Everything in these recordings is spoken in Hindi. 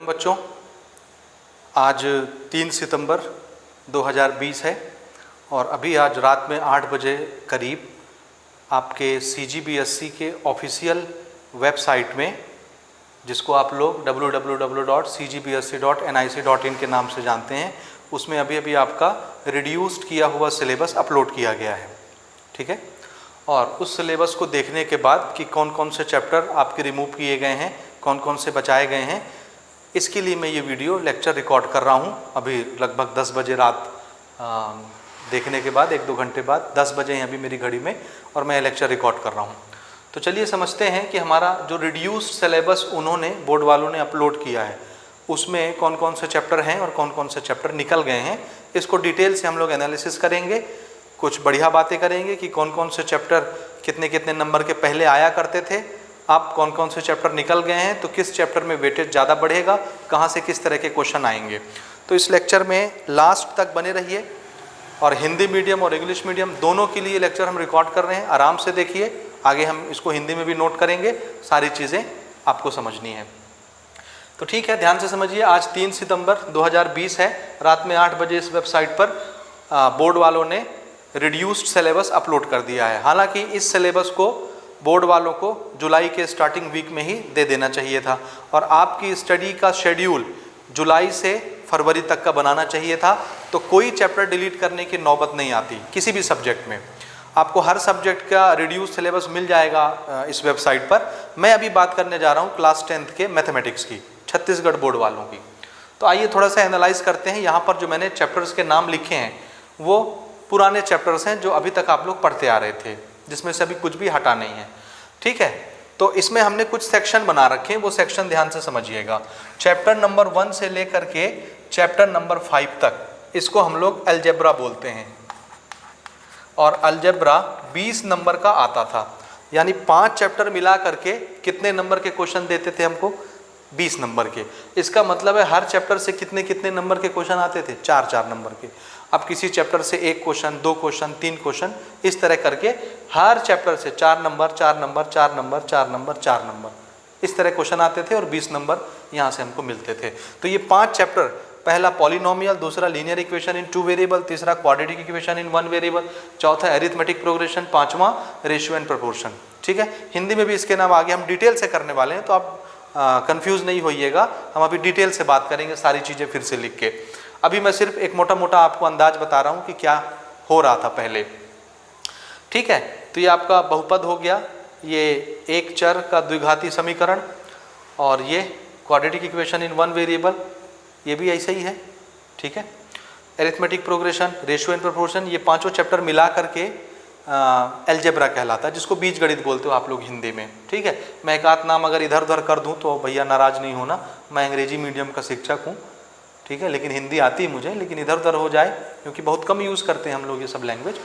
बच्चों, आज 3 सितंबर 2020 है और अभी आज रात में 8 बजे करीब आपके CGBSC के ऑफिशियल वेबसाइट में, जिसको आप लोग www.cgbsc.nic.in के नाम से जानते हैं, उसमें अभी आपका रिड्यूस्ड किया हुआ सिलेबस अपलोड किया गया है। ठीक है, और उस सिलेबस को देखने के बाद कि कौन कौन से चैप्टर आपके रिमूव किए गए हैं, कौन कौन से बचाए गए हैं, इसके लिए मैं ये वीडियो लेक्चर रिकॉर्ड कर रहा हूँ। अभी लगभग 10 बजे रात देखने के बाद 1-2 घंटे बाद 10 बजे हैं अभी मेरी घड़ी में, और मैं लेक्चर रिकॉर्ड कर रहा हूँ। तो चलिए समझते हैं कि हमारा जो रिड्यूस्ड सिलेबस उन्होंने बोर्ड वालों ने अपलोड किया है, उसमें कौन कौन से चैप्टर हैं और कौन कौन से चैप्टर निकल गए हैं। इसको डिटेल से हम लोग एनालिसिस करेंगे, कुछ बढ़िया बातें करेंगे कि कौन कौन से चैप्टर कितने कितने नंबर के पहले आया करते थे, अब कौन कौन से चैप्टर निकल गए हैं, तो किस चैप्टर में वेटेज ज़्यादा बढ़ेगा, कहाँ से किस तरह के क्वेश्चन आएंगे। तो इस लेक्चर में लास्ट तक बने रहिए, और हिंदी मीडियम और इंग्लिश मीडियम दोनों के लिए लेक्चर हम रिकॉर्ड कर रहे हैं। आराम से देखिए, आगे हम इसको हिंदी में भी नोट करेंगे, सारी चीज़ें आपको समझनी है। तो ठीक है, ध्यान से समझिए। आज 3 सितंबर 2020 है, रात में 8 बजे इस वेबसाइट पर बोर्ड वालों ने रिड्यूस्ड सिलेबस अपलोड कर दिया है। हालांकि इस सिलेबस को बोर्ड वालों को जुलाई के स्टार्टिंग वीक में ही दे देना चाहिए था, और आपकी स्टडी का शेड्यूल जुलाई से फरवरी तक का बनाना चाहिए था, तो कोई चैप्टर डिलीट करने की नौबत नहीं आती किसी भी सब्जेक्ट में। आपको हर सब्जेक्ट का रिड्यूस सिलेबस मिल जाएगा इस वेबसाइट पर। मैं अभी बात करने जा रहा हूँ क्लास 10th के मैथमेटिक्स की, छत्तीसगढ़ बोर्ड वालों की। तो आइए थोड़ा सा एनालाइज करते हैं। यहाँ पर जो मैंने चैप्टर्स के नाम लिखे हैं वो पुराने चैप्टर्स हैं जो अभी तक आप लोग पढ़ते आ रहे थे, जिसमें से अभी कुछ भी हटा नहीं है। ठीक है, तो इसमें हमने कुछ सेक्शन बना रखे हैं, वो सेक्शन ध्यान से समझिएगा। चैप्टर नंबर 1 से लेकर के चैप्टर नंबर 5 तक, इसको हम लोग अलजेब्रा बोलते हैं, और अलजेब्रा 20 नंबर का आता था। यानी 5 चैप्टर मिला करके कितने नंबर के क्वेश्चन देते थे हमको? 20 नंबर के। इसका मतलब है हर चैप्टर से कितने कितने नंबर के क्वेश्चन आते थे? 4-4 नंबर के। अब किसी चैप्टर से 1 क्वेश्चन, 2 क्वेश्चन, 3 क्वेश्चन, इस तरह करके हर चैप्टर से 4 number, 4 number, 4 number, 4 number, 4 number, इस तरह क्वेश्चन आते थे, और 20 नंबर यहाँ से हमको मिलते थे। तो ये 5 चैप्टर, पहला पॉलिनोमियल, दूसरा लीनियर इक्वेशन इन 2 वेरिएबल, तीसरा क्वाड्रेटिक इक्वेशन इन 1 वेरिएबल, चौथा अरिथमेटिक प्रोग्रेशन, 5वां रेशियो एंड प्रोपोर्शन। ठीक है, हिंदी में भी इसके नाम आगे हम डिटेल से करने वाले हैं, तो आप कंफ्यूज नहीं होइएगा। हम अभी डिटेल से बात करेंगे, सारी चीज़ें फिर से लिख के। अभी मैं सिर्फ एक मोटा मोटा आपको अंदाज बता रहा हूँ कि क्या हो रहा था पहले। ठीक है, तो ये आपका बहुपद हो गया, ये एक चर का द्विघाती समीकरण, और ये क्वाड्रेटिक इक्वेशन इन 1 वेरिएबल, ये भी ऐसा ही है। ठीक है, arithmetic progression, ratio and proportion, ये 5 चैप्टर मिला करके अलजेब्रा कहलाता है, जिसको बीजगणित बोलते हो आप लोग हिंदी में। ठीक है, मैं एक आध नाम अगर इधर उधर कर दूं तो भैया नाराज नहीं होना, मैं अंग्रेजी मीडियम का शिक्षक हूँ। ठीक है, लेकिन हिंदी आती है मुझे, लेकिन इधर उधर हो जाए क्योंकि बहुत कम यूज़ करते हैं हम लोग ये सब लैंग्वेज,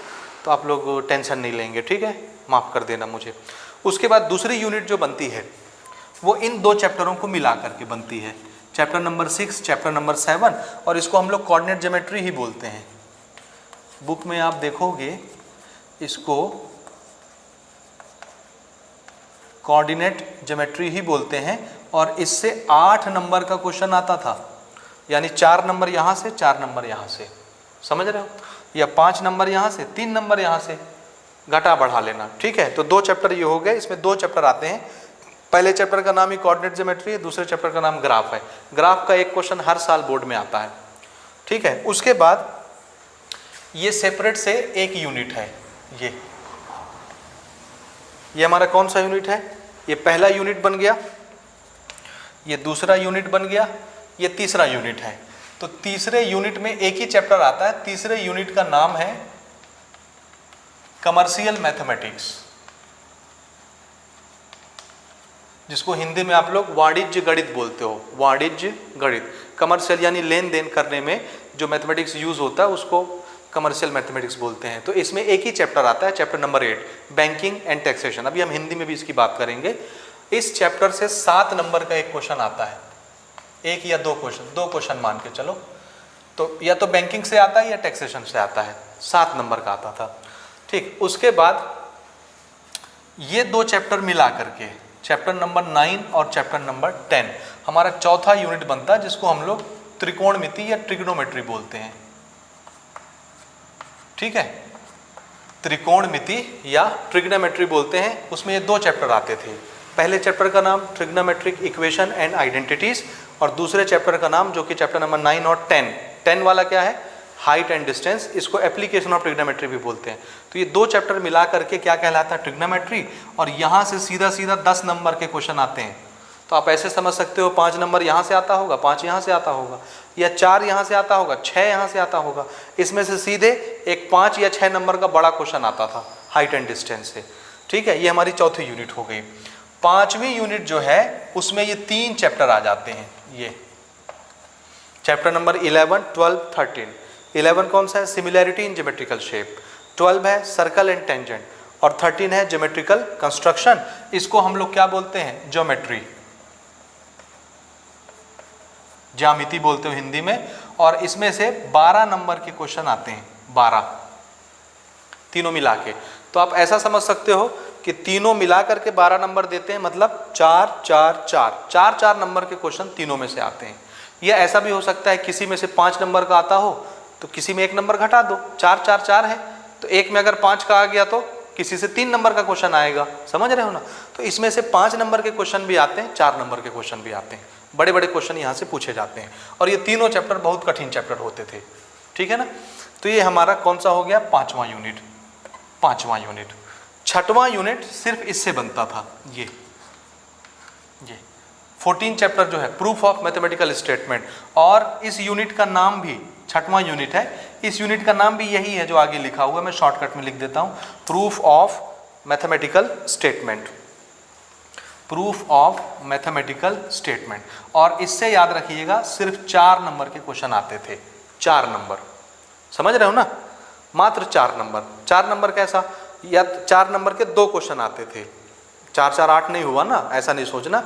तो आप लोग टेंशन नहीं लेंगे। ठीक है, माफ़ कर देना मुझे। उसके बाद दूसरी यूनिट जो बनती है वो इन 2 चैप्टरों को मिला करके बनती है, चैप्टर नंबर 6, चैप्टर नंबर 7, और इसको हम लोग कोऑर्डिनेट ज्योमेट्री ही बोलते हैं। बुक में आप देखोगे इसको कोऑर्डिनेट ज्योमेट्री ही बोलते हैं, और इससे 8 नंबर का क्वेश्चन आता था। यानी 4 नंबर यहाँ से, 4 नंबर यहाँ से, समझ रहे हो, या 5 नंबर यहाँ से, 3 नंबर यहाँ से, घटा बढ़ा लेना। ठीक है, तो 2 चैप्टर ये हो गए। इसमें 2 चैप्टर आते हैं। पहले चैप्टर का नाम ही कोऑर्डिनेट ज्योमेट्री है, दूसरे चैप्टर का नाम ग्राफ है। ग्राफ का एक क्वेश्चन हर साल बोर्ड में आता है। ठीक है, उसके बाद ये सेपरेट से एक यूनिट है। ये हमारा कौन सा यूनिट है? ये पहला यूनिट बन गया, ये दूसरा यूनिट बन गया, ये तीसरा यूनिट है। तो तीसरे यूनिट में एक ही चैप्टर आता है। तीसरे यूनिट का नाम है कमर्शियल मैथमेटिक्स, जिसको हिंदी में आप लोग वाणिज्य गणित बोलते हो। वाणिज्य गणित, कमर्शियल यानी लेन देन करने में जो मैथमेटिक्स यूज होता है उसको कमर्शियल मैथमेटिक्स बोलते हैं। तो इसमें एक ही चैप्टर आता है, chapter number 8, banking and taxation. अभी हम हिंदी में भी इसकी बात करेंगे। इस चैप्टर से 7 नंबर का एक क्वेश्चन आता है, 1 या 2 क्वेश्चन, 2 क्वेश्चन मान के चलो, तो या तो बैंकिंग से आता है या टैक्सेशन से आता है। 7 नंबर का आता था। ठीक, उसके बाद ये 2 चैप्टर मिला करके चैप्टर नंबर 9 और चैप्टर नंबर 10 हमारा चौथा यूनिट बनता है, जिसको हम लोग त्रिकोणमिति या ट्रिग्नोमेट्री बोलते हैं। ठीक है, त्रिकोणमिति या ट्रिग्नोमेट्री बोलते हैं। उसमें ये 2 चैप्टर आते थे। पहले चैप्टर का नाम ट्रिग्नोमेट्रिक इक्वेशन एंड आइडेंटिटीज, और दूसरे चैप्टर का नाम जो कि चैप्टर नंबर 9 और 10 वाला क्या है, हाइट एंड डिस्टेंस, इसको एप्लीकेशन ऑफ ट्रिग्नोमेट्री भी बोलते हैं। तो ये 2 चैप्टर मिला करके क्या कहलाता है, ट्रिग्नोमेट्री। और यहाँ से सीधा सीधा 10 नंबर के क्वेश्चन आते हैं। तो आप ऐसे समझ सकते हो 5 नंबर यहाँ से आता होगा, 5 यहाँ से आता होगा, या 4 यहाँ से आता होगा, 6 यहाँ से आता होगा। इसमें से सीधे एक 5 या 6 नंबर का बड़ा क्वेश्चन आता था हाइट एंड डिस्टेंस से। ठीक है, ये हमारी चौथी यूनिट हो गई। 5वीं यूनिट जो है उसमें ये 3 चैप्टर आ जाते हैं। ये चैप्टर नंबर 11, 12, 13। 11 कौन सा है, सिमिलैरिटी इन ज्योमेट्रिकल शेप। 12 है सर्कल एंड टेंजेंट, और 13 है ज्योमेट्रिकल कंस्ट्रक्शन। इसको हम लोग क्या बोलते हैं, ज्योमेट्री, ज्यामिति बोलते हो हिंदी में। और इसमें से 12 नंबर के क्वेश्चन आते हैं, 12 तीनों मिला के। तो आप ऐसा समझ सकते हो कि तीनों मिला करके 12 नंबर देते हैं, मतलब 4 4 4 4 4 नंबर के क्वेश्चन तीनों में से आते हैं। यह ऐसा भी हो सकता है किसी में से 5 नंबर का आता हो तो किसी में 1 नंबर घटा दो, 4 4 4 है तो एक में अगर 5 का आ गया तो किसी से 3 नंबर का क्वेश्चन आएगा। समझ रहे हो ना। तो इसमें से 5 नंबर के क्वेश्चन भी आते हैं, 4 नंबर के क्वेश्चन भी आते हैं। बड़े बड़े क्वेश्चन यहाँ से पूछे जाते हैं, और ये तीनों चैप्टर बहुत कठिन चैप्टर होते थे। ठीक है ना। तो ये हमारा कौन सा हो गया, 5वां यूनिट। 5वां यूनिट। 6वां यूनिट सिर्फ इससे बनता था, ये 14 चैप्टर जो है प्रूफ ऑफ मैथमेटिकल स्टेटमेंट। और इस यूनिट का नाम भी 6वां यूनिट है। इस यूनिट का नाम भी यही है जो आगे लिखा हुआ है, मैं शॉर्टकट में लिख देता हूँ, proof of mathematical statement. Proof of mathematical statement. और इससे याद रखिएगा सिर्फ 4 नंबर के क्वेश्चन आते थे, 4 नंबर। समझ रहे हो ना, मात्र 4 नंबर। 4 नंबर कैसा, या 4 नंबर के 2 क्वेश्चन आते थे। 4 4 8 नहीं हुआ ना, ऐसा नहीं सोचना।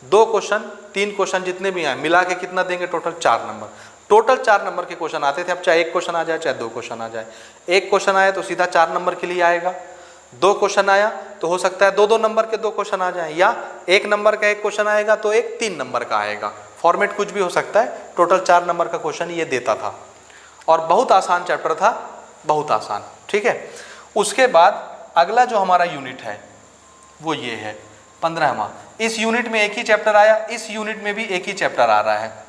2 क्वेश्चन 3 क्वेश्चन जितने भी आए मिला के कितना देंगे, टोटल 4 नंबर। टोटल 4 नंबर के क्वेश्चन आते थे। अब चाहे 1 क्वेश्चन आ जाए चाहे 2 क्वेश्चन आ जाए। 1 क्वेश्चन आया तो सीधा 4 नंबर के लिए आएगा। 2 क्वेश्चन आया तो हो सकता है 2 नंबर के 2 क्वेश्चन आ जाए, या 1 नंबर का 1 क्वेश्चन आएगा तो एक 3 नंबर का आएगा। फॉर्मेट कुछ भी हो सकता है। टोटल 4 नंबर का क्वेश्चन ये देता था, और बहुत आसान चैप्टर था, बहुत आसान। ठीक है। उसके बाद अगला जो हमारा यूनिट है वो ये है 15वां। इस यूनिट में एक ही चैप्टर आया, इस यूनिट में भी एक ही चैप्टर आ रहा है।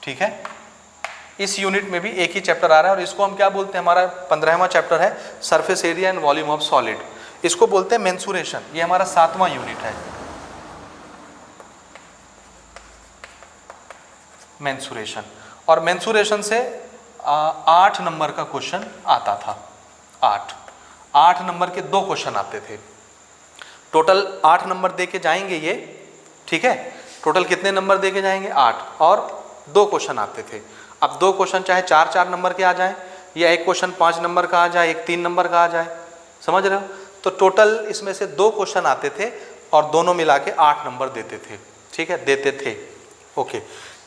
ठीक है, इस यूनिट में भी एक ही चैप्टर आ रहा है, और इसको हम क्या बोलते हैं, हमारा 15वां चैप्टर है surface area and volume of solid. इसको बोलते हैं मेंसुरेशन। ये हमारा 7वां यूनिट है, मेंसुरेशन। और मेंसुरेशन से 8 नंबर का क्वेश्चन आता था। 8 नंबर के 2 क्वेश्चन आते थे। टोटल 8 नंबर दे के जाएंगे ये। ठीक है, टोटल कितने नंबर दे के जाएंगे, 8, और 2 क्वेश्चन आते थे। अब 2 क्वेश्चन चाहे 4 4 नंबर के आ जाए, या एक क्वेश्चन 5 नंबर का आ जाए, एक 3 नंबर का आ जाए। समझ रहे हो। तो टोटल इसमें से 2 क्वेश्चन आते थे, और दोनों मिला के 8 नंबर देते थे। ठीक है, देते थे। ओके,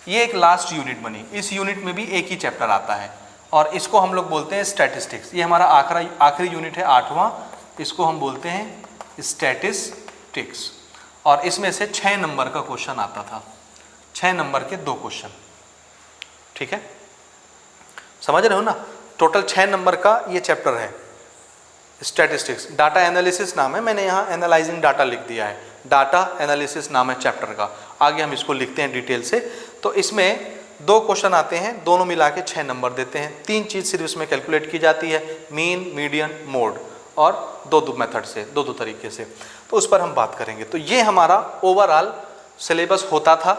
ये एक लास्ट यूनिट बनी। इस यूनिट में भी एक ही चैप्टर आता है, और इसको हम लोग बोलते हैं स्टैटिस्टिक्स। ये हमारा आखिरी यूनिट है, 8वां। इसको हम बोलते हैं स्टैटिस्टिक्स। और इसमें से 6 नंबर का क्वेश्चन आता था, 6 नंबर के 2 क्वेश्चन। ठीक है, समझ रहे हो ना। टोटल 6 नंबर का ये चैप्टर है स्टैटिस्टिक्स। डाटा एनालिसिस नाम है, मैंने यहाँ एनालाइजिंग डाटा लिख दिया है। डाटा एनालिसिस नाम है चैप्टर का। आगे हम इसको लिखते हैं डिटेल से। तो इसमें 2 क्वेश्चन आते हैं, दोनों मिला के 6 नंबर देते हैं। 3 चीज़ सिर्फ इसमें कैलकुलेट की जाती है, मीन, मीडियन, मोड, और 2 मेथड से, 2 तरीके से। तो उस पर हम बात करेंगे। तो ये हमारा ओवरऑल सिलेबस होता था।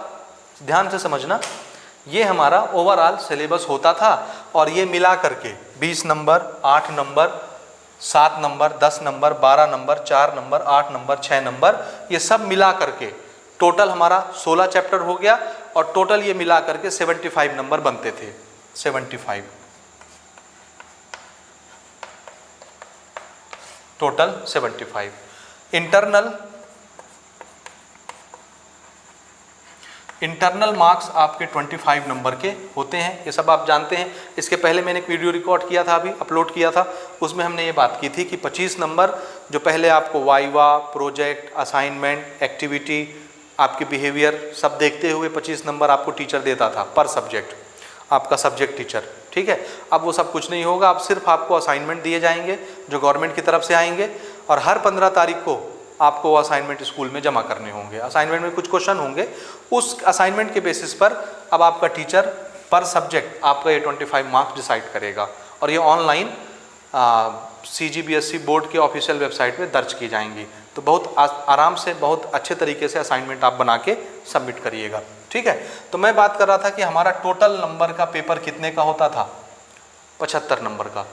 ध्यान से समझना, ये हमारा ओवरऑल सिलेबस होता था। और ये मिला करके 20 number, 8 number, 7 number, 10 number, 12 number, 4 number, 8 number, 6 number, ये सब मिला करके टोटल हमारा 16 चैप्टर हो गया। और टोटल ये मिला करके 75 नंबर बनते थे। 75 टोटल 75। इंटरनल इंटरनल मार्क्स आपके 25 नंबर के होते हैं, ये सब आप जानते हैं। इसके पहले मैंने एक वीडियो रिकॉर्ड किया था, अभी अपलोड किया था, उसमें हमने ये बात की थी कि 25 नंबर जो पहले आपको वाइवा, प्रोजेक्ट, असाइनमेंट, एक्टिविटी, आपके बिहेवियर सब देखते हुए 25 नंबर आपको टीचर देता था पर सब्जेक्ट, आपका सब्जेक्ट टीचर, ठीक है। अब वो सब कुछ नहीं होगा, अब सिर्फ आपको असाइनमेंट दिए जाएंगे जो गवर्नमेंट की तरफ से आएंगे, और हर 15 तारीख को आपको वो असाइनमेंट स्कूल में जमा करने होंगे। असाइनमेंट में कुछ क्वेश्चन होंगे, उस असाइनमेंट के बेसिस पर अब आपका टीचर पर सब्जेक्ट आपका ये 25 मार्क्स डिसाइड करेगा, और ये ऑनलाइन CGBSE बोर्ड के ऑफिशियल वेबसाइट पे दर्ज की जाएंगी। तो बहुत आराम से, बहुत अच्छे तरीके से असाइनमेंट आप बना के सबमिट करिएगा, ठीक है। तो मैं बात कर रहा था कि हमारा टोटल नंबर का पेपर कितने का होता था, 75 नंबर का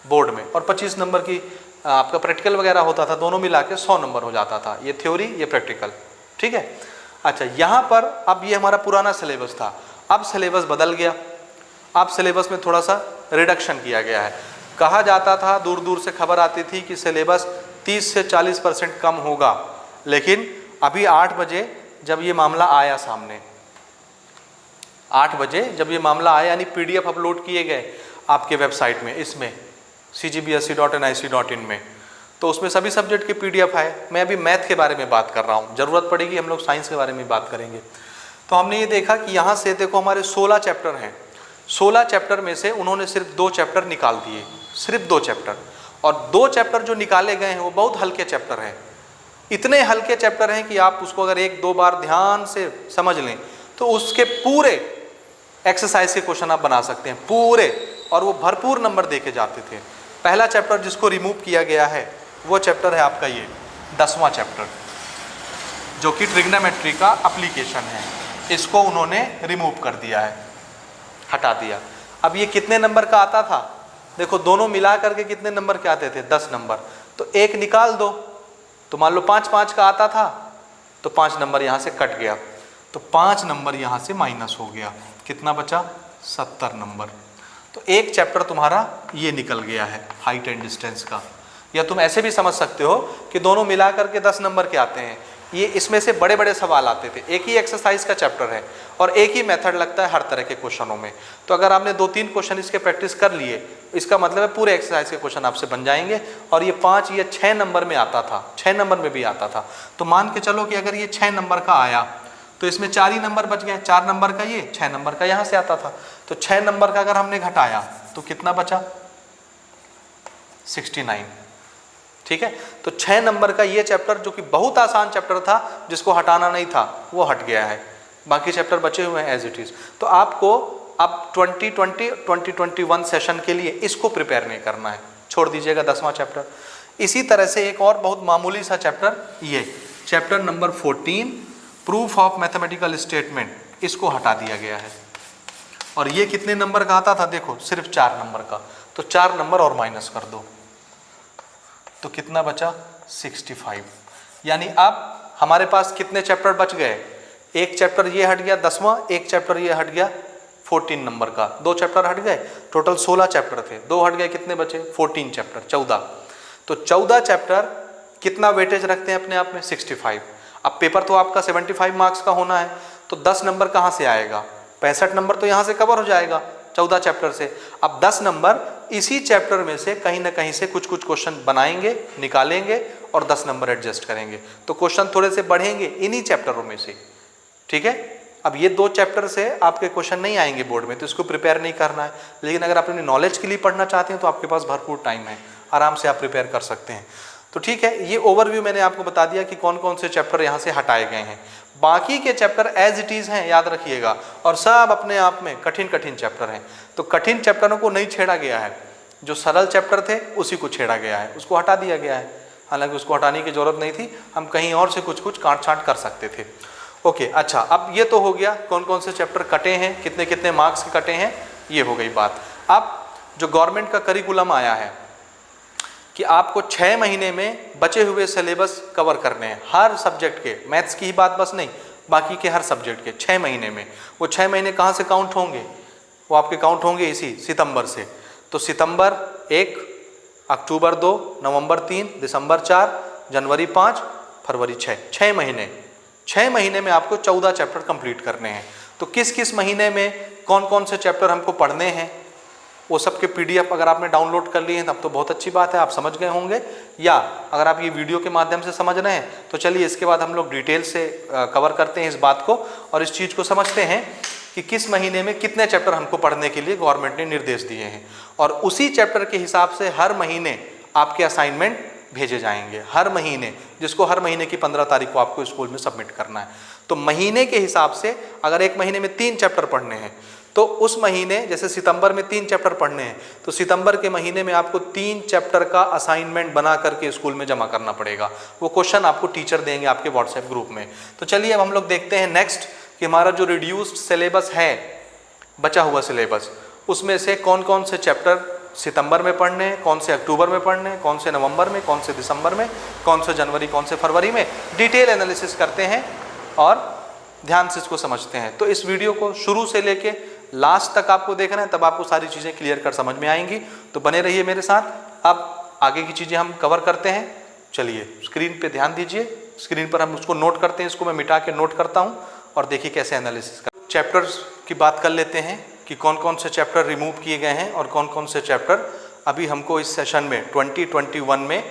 बोर्ड में, और 25 नंबर की आपका प्रैक्टिकल वगैरह होता था, दोनों मिला के 100 नंबर हो जाता था, ये थ्योरी ये प्रैक्टिकल, ठीक है। अच्छा, यहाँ पर अब ये हमारा पुराना सिलेबस था, अब सिलेबस बदल गया, अब सिलेबस में थोड़ा सा रिडक्शन किया गया है। कहा जाता था, दूर दूर से खबर आती थी कि सिलेबस 30 से 40% कम होगा, लेकिन अभी 8 बजे जब ये मामला आया सामने, 8 बजे जब ये मामला आया, यानी PDF अपलोड किए गए आपके वेबसाइट में, इसमें cgbse.nic.in में, तो उसमें सभी सब्जेक्ट के PDF आए। मैं अभी मैथ के बारे में बात कर रहा हूँ, ज़रूरत पड़ेगी हम लोग साइंस के बारे में बात करेंगे। तो हमने ये देखा कि यहाँ से देखो हमारे 16 चैप्टर हैं, 16 चैप्टर में से उन्होंने सिर्फ 2 चैप्टर निकाल दिए, सिर्फ 2 चैप्टर, और 2 चैप्टर जो निकाले गए हैं वो बहुत हल्के चैप्टर हैं। इतने हल्के चैप्टर हैं कि आप उसको अगर 1-2 बार ध्यान से समझ लें तो उसके पूरे एक्सरसाइज के क्वेश्चन आप बना सकते हैं पूरे, और वो भरपूर नंबर देके जाते थे। पहला चैप्टर जिसको रिमूव किया गया है वो चैप्टर है आपका ये 10वां चैप्टर, जो कि ट्रिग्नोमेट्री का एप्लीकेशन है, इसको उन्होंने रिमूव कर दिया है, हटा दिया। अब ये कितने नंबर का आता था, देखो दोनों मिला करके कितने नंबर के आते थे, 10 नंबर, तो एक निकाल दो, तो मान लो 5-5 का आता था, तो 5 नंबर यहाँ से कट गया, तो 5 नंबर यहाँ से माइनस हो गया, कितना बचा, 70 नंबर। तो एक चैप्टर तुम्हारा ये निकल गया है हाइट एंड डिस्टेंस का। या तुम ऐसे भी समझ सकते हो कि दोनों मिला करके 10 नंबर के आते हैं, ये इसमें से बड़े बड़े सवाल आते थे, एक ही एक्सरसाइज का चैप्टर है और एक ही मेथड लगता है हर तरह के क्वेश्चनों में। तो अगर आपने 2-3 क्वेश्चन इसके प्रैक्टिस कर लिए, इसका मतलब है पूरे एक्सरसाइज के क्वेश्चन आपसे बन जाएंगे। और ये 5 या 6 नंबर में आता था, 6 नंबर में भी आता था। तो मान के चलो कि अगर ये 6 नंबर का आया तो इसमें 4 ही नंबर बच गए, 4 नंबर का ये, 6 नंबर का यहाँ से आता था। तो 6 नंबर का अगर हमने घटाया तो कितना बचा, 69, ठीक है। तो 6 नंबर का ये चैप्टर जो कि बहुत आसान चैप्टर था, जिसको हटाना नहीं था, वो हट गया है, बाकी चैप्टर बचे हुए हैं एज इट इज। तो आपको अब 2020-2021 सेशन के लिए इसको प्रिपेयर नहीं करना है, छोड़ दीजिएगा 10वां चैप्टर। इसी तरह से एक और बहुत मामूली सा चैप्टर, ये chapter number 14 proof of mathematical statement, इसको हटा दिया गया है। और ये कितने नंबर का आता था, देखो सिर्फ 4 नंबर का, तो 4 नंबर और माइनस कर दो, तो कितना बचा, 65। यानी अब हमारे पास कितने चैप्टर बच गए, एक चैप्टर ये हट गया 10वां, एक चैप्टर ये हट गया 14 नंबर का, 2 चैप्टर हट गए, टोटल 16 चैप्टर थे, 2 हट गए, कितने बचे, 14 चैप्टर, 14। तो 14 चैप्टर कितना वेटेज रखते हैं अपने आप में, 65। अब पेपर तो आपका 75 मार्क्स का होना है, तो 10 नंबर कहाँ से आएगा, 65 नंबर तो यहाँ से कवर हो जाएगा 14 चैप्टर से। अब 10 नंबर इसी चैप्टर में से कहीं ना कहीं से कुछ कुछ क्वेश्चन बनाएंगे, निकालेंगे और 10 नंबर एडजस्ट करेंगे, तो क्वेश्चन थोड़े से बढ़ेंगे इन्हीं चैप्टरों में से, ठीक है। अब ये 2 चैप्टर से आपके क्वेश्चन नहीं आएंगे बोर्ड में, तो इसको प्रिपेयर नहीं करना है। लेकिन अगर आप अपनी नॉलेज के लिए पढ़ना चाहते हैं तो आपके पास भरपूर टाइम है, आराम से आप प्रिपेयर कर सकते हैं। तो ठीक है, ये ओवरव्यू मैंने आपको बता दिया कि कौन कौन से चैप्टर यहाँ से हटाए गए हैं। बाकी के चैप्टर एज इट इज़ हैं, याद रखिएगा, और सब अपने आप में कठिन कठिन चैप्टर हैं। तो कठिन चैप्टरों को नहीं छेड़ा गया है, जो सरल चैप्टर थे उसी को छेड़ा गया है, उसको हटा दिया गया है। हालांकि उसको हटाने की ज़रूरत नहीं थी, हम कहीं और से कुछ कुछ काट छाँट कर सकते थे। ओके, अच्छा, अब ये तो हो गया कौन कौन से चैप्टर कटे हैं, कितने कितने मार्क्स के कटे हैं, ये हो गई बात। अब जो गवर्नमेंट का करिकुलम आया है कि आपको 6 महीने में बचे हुए सिलेबस कवर करने हैं, हर सब्जेक्ट के, मैथ्स की ही बात बस नहीं, बाकी के हर सब्जेक्ट के 6 महीने में। वो 6 महीने कहाँ से काउंट होंगे, वो आपके काउंट होंगे इसी सितंबर से। तो सितंबर 1, अक्टूबर 2, नवंबर 3, दिसंबर 4, जनवरी 5, फरवरी 6, 6 महीने 6 महीने में आपको 14 चैप्टर कंप्लीट करने हैं। तो किस किस महीने में कौन कौन से चैप्टर हमको पढ़ने हैं, वो सब के PDF अगर आपने डाउनलोड कर लिए हैं तब तो बहुत अच्छी बात है, आप समझ गए होंगे। या अगर आप ये वीडियो के माध्यम से समझ रहे हैं तो चलिए इसके बाद हम लोग डिटेल से कवर करते हैं इस बात को और इस चीज़ को समझते हैं कि किस महीने में कितने चैप्टर हमको पढ़ने के लिए गवर्नमेंट ने निर्देश दिए हैं। और उसी चैप्टर के हिसाब से हर महीने आपके असाइनमेंट भेजे जाएंगे, हर महीने, जिसको हर महीने की 15 तारीख को आपको स्कूल में सबमिट करना है। तो महीने के हिसाब से अगर एक महीने में 3 चैप्टर पढ़ने हैं तो उस महीने, जैसे सितंबर में 3 चैप्टर पढ़ने हैं तो सितंबर के महीने में आपको 3 चैप्टर का असाइनमेंट बना करके स्कूल में जमा करना पड़ेगा। वो क्वेश्चन आपको टीचर देंगे आपके व्हाट्सएप ग्रुप में। तो चलिए अब हम लोग देखते हैं नेक्स्ट कि हमारा जो रिड्यूस्ड सिलेबस है, बचा हुआ सिलेबस, उसमें से कौन कौन से चैप्टर सितंबर में पढ़ने हैं, कौन से अक्टूबर में पढ़ने हैं, कौन से नवंबर में, कौन से दिसंबर में, कौन से जनवरी, कौन से फरवरी में, डिटेल एनालिसिस करते हैं और ध्यान से इसको समझते हैं। तो इस वीडियो को शुरू से लेके लास्ट तक आपको देखना है, तब आपको सारी चीज़ें क्लियर कर समझ में आएंगी। तो बने रहिए मेरे साथ। अब आगे की चीज़ें हम कवर करते हैं। चलिए स्क्रीन पे ध्यान दीजिए, स्क्रीन पर हम उसको नोट करते हैं, इसको मैं मिटा के नोट करता हूँ और देखिए कैसे एनालिसिस कर। चैप्टर्स की बात कर लेते हैं कि कौन कौन से चैप्टर रिमूव किए गए हैं और कौन कौन से चैप्टर अभी हमको इस सेशन में 2021 में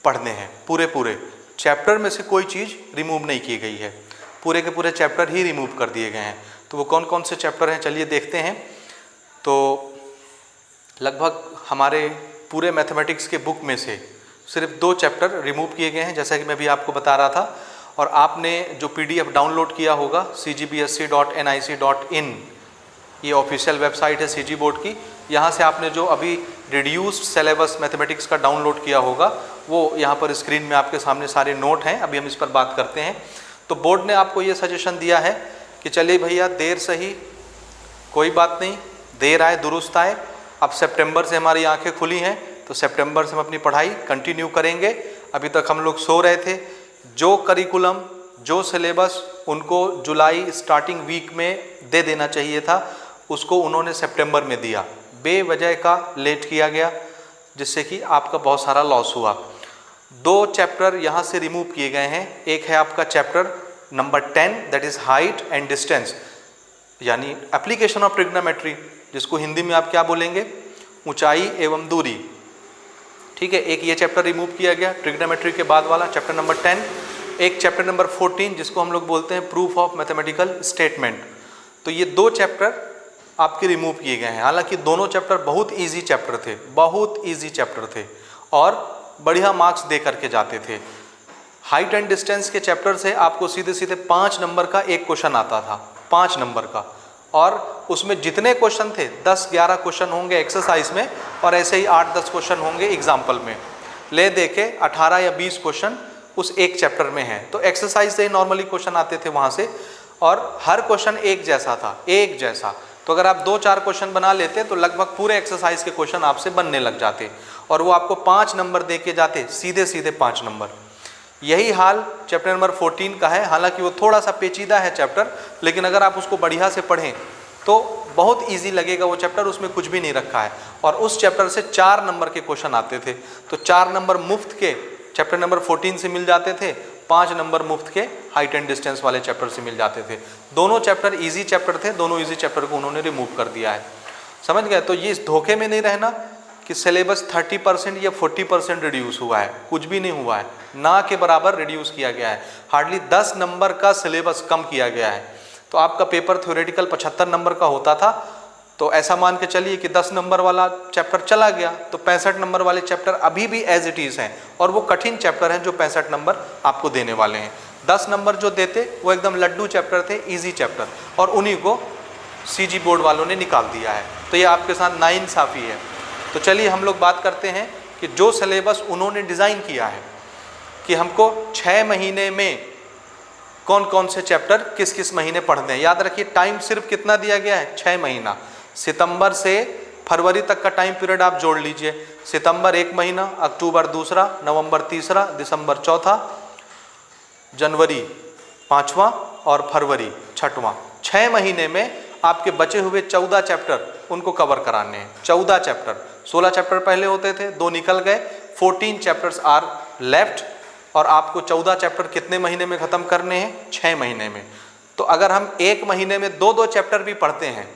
पढ़ने हैं। पूरे चैप्टर में से कोई चीज़ रिमूव नहीं की गई है, पूरे के पूरे चैप्टर ही रिमूव कर दिए गए हैं। तो वो कौन कौन से चैप्टर हैं चलिए देखते हैं। तो लगभग हमारे पूरे मैथमेटिक्स के बुक में से सिर्फ 2 चैप्टर रिमूव किए गए हैं, जैसा कि मैं भी आपको बता रहा था। और आपने जो PDF डाउनलोड किया होगा cgbsc.nic.in, ये ऑफिशियल वेबसाइट है CG बोर्ड की, यहाँ से आपने जो अभी रिड्यूस्ड सिलेबस मैथमेटिक्स का डाउनलोड किया होगा वो यहाँ पर स्क्रीन में आपके सामने सारे नोट हैं। अभी हम इस पर बात करते हैं। तो बोर्ड ने आपको ये सजेशन दिया है कि चलिए भैया देर सही कोई बात नहीं, देर आए दुरुस्त आए। अब सितंबर से हमारी आंखें खुली हैं तो सितंबर से हम अपनी पढ़ाई कंटिन्यू करेंगे। अभी तक हम लोग सो रहे थे। जो करिकुलम, जो सिलेबस उनको जुलाई स्टार्टिंग वीक में दे देना चाहिए था, उसको उन्होंने सितंबर में दिया। बेवजह का लेट किया गया, जिससे कि आपका बहुत सारा लॉस हुआ। 2 चैप्टर यहाँ से रिमूव किए गए हैं। एक है आपका chapter number 10 that is height and distance, यानी एप्लीकेशन ऑफ ट्रिग्नोमेट्री, जिसको हिंदी में आप क्या बोलेंगे, ऊंचाई एवं दूरी। ठीक है, एक ये चैप्टर रिमूव किया गया ट्रिग्नोमेट्री के बाद वाला चैप्टर नंबर 10। एक चैप्टर नंबर 14 जिसको हम लोग बोलते हैं प्रूफ ऑफ मैथमेटिकल स्टेटमेंट। तो ये 2 चैप्टर आपके रिमूव किए गए हैं। हालांकि दोनों चैप्टर बहुत इजी चैप्टर थे, बहुत इजी चैप्टर थे और बढ़िया मार्क्स दे करके जाते थे। हाइट एंड डिस्टेंस के चैप्टर से आपको सीधे सीधे 5 नंबर का एक क्वेश्चन आता था, 5 नंबर का, और उसमें जितने क्वेश्चन थे 10-11 क्वेश्चन होंगे एक्सरसाइज में और ऐसे ही 8-10 क्वेश्चन होंगे एग्जाम्पल में। ले दे के 18 या 20 क्वेश्चन उस एक चैप्टर में है। तो एक्सरसाइज से ही नॉर्मली क्वेश्चन आते थे वहाँ से, और हर क्वेश्चन एक जैसा था, एक जैसा। तो अगर आप 2-4 क्वेश्चन बना लेते तो लगभग पूरे एक्सरसाइज के क्वेश्चन आपसे बनने लग जाते और वो आपको 5 नंबर दे के जाते, सीधे सीधे 5 नंबर। यही हाल चैप्टर नंबर 14 का है। हालांकि वो थोड़ा सा पेचीदा है चैप्टर, लेकिन अगर आप उसको बढ़िया से पढ़ें तो बहुत इजी लगेगा वो चैप्टर, उसमें कुछ भी नहीं रखा है। और उस चैप्टर से 4 नंबर के क्वेश्चन आते थे। तो 4 नंबर मुफ्त के चैप्टर नंबर 14 से मिल जाते थे, 5 नंबर मुफ्त के हाइट एंड डिस्टेंस वाले चैप्टर से मिल जाते थे। दोनों चैप्टर इजी चैप्टर थे, दोनों इजी चैप्टर को उन्होंने रिमूव कर दिया है। समझ गए? तो ये इस धोखे में नहीं रहना कि सिलेबस 30% या 40% रिड्यूस हुआ है, कुछ भी नहीं हुआ है, ना के बराबर रिड्यूस किया गया है। हार्डली 10 नंबर का सिलेबस कम किया गया है। तो आपका पेपर थ्योरेटिकल 75 नंबर का होता था, तो ऐसा मान के चलिए कि 10 नंबर वाला चैप्टर चला गया तो 65 नंबर वाले चैप्टर अभी भी एज इट इज़ हैं, और वो कठिन चैप्टर हैं जो 65 नंबर आपको देने वाले हैं। 10 नंबर जो देते वो एकदम लड्डू चैप्टर थे, इजी चैप्टर, और उन्हीं को CG बोर्ड वालों ने निकाल दिया है। तो ये आपके साथ नाइंसाफ़ी है। तो चलिए हम लोग बात करते हैं कि जो सिलेबस उन्होंने डिज़ाइन किया है कि हमको 6 महीने में कौन कौन से चैप्टर किस किस महीने पढ़ने हैं। याद रखिए टाइम सिर्फ कितना दिया गया है, 6 महीना। सितंबर से फरवरी तक का टाइम पीरियड आप जोड़ लीजिए। सितंबर 1 महीना, अक्टूबर 2, नवंबर 3, दिसंबर 4, जनवरी 5वां और फरवरी 6वां। 6 महीने में आपके बचे हुए 14 चैप्टर उनको कवर कराने हैं। 14 चैप्टर, 16 चैप्टर पहले होते थे, 2 निकल गए, 14 चैप्टर्स आर लेफ्ट और आपको 14 चैप्टर कितने महीने में ख़त्म करने हैं? 6 महीने में। तो अगर हम एक महीने में 2-2 चैप्टर भी पढ़ते हैं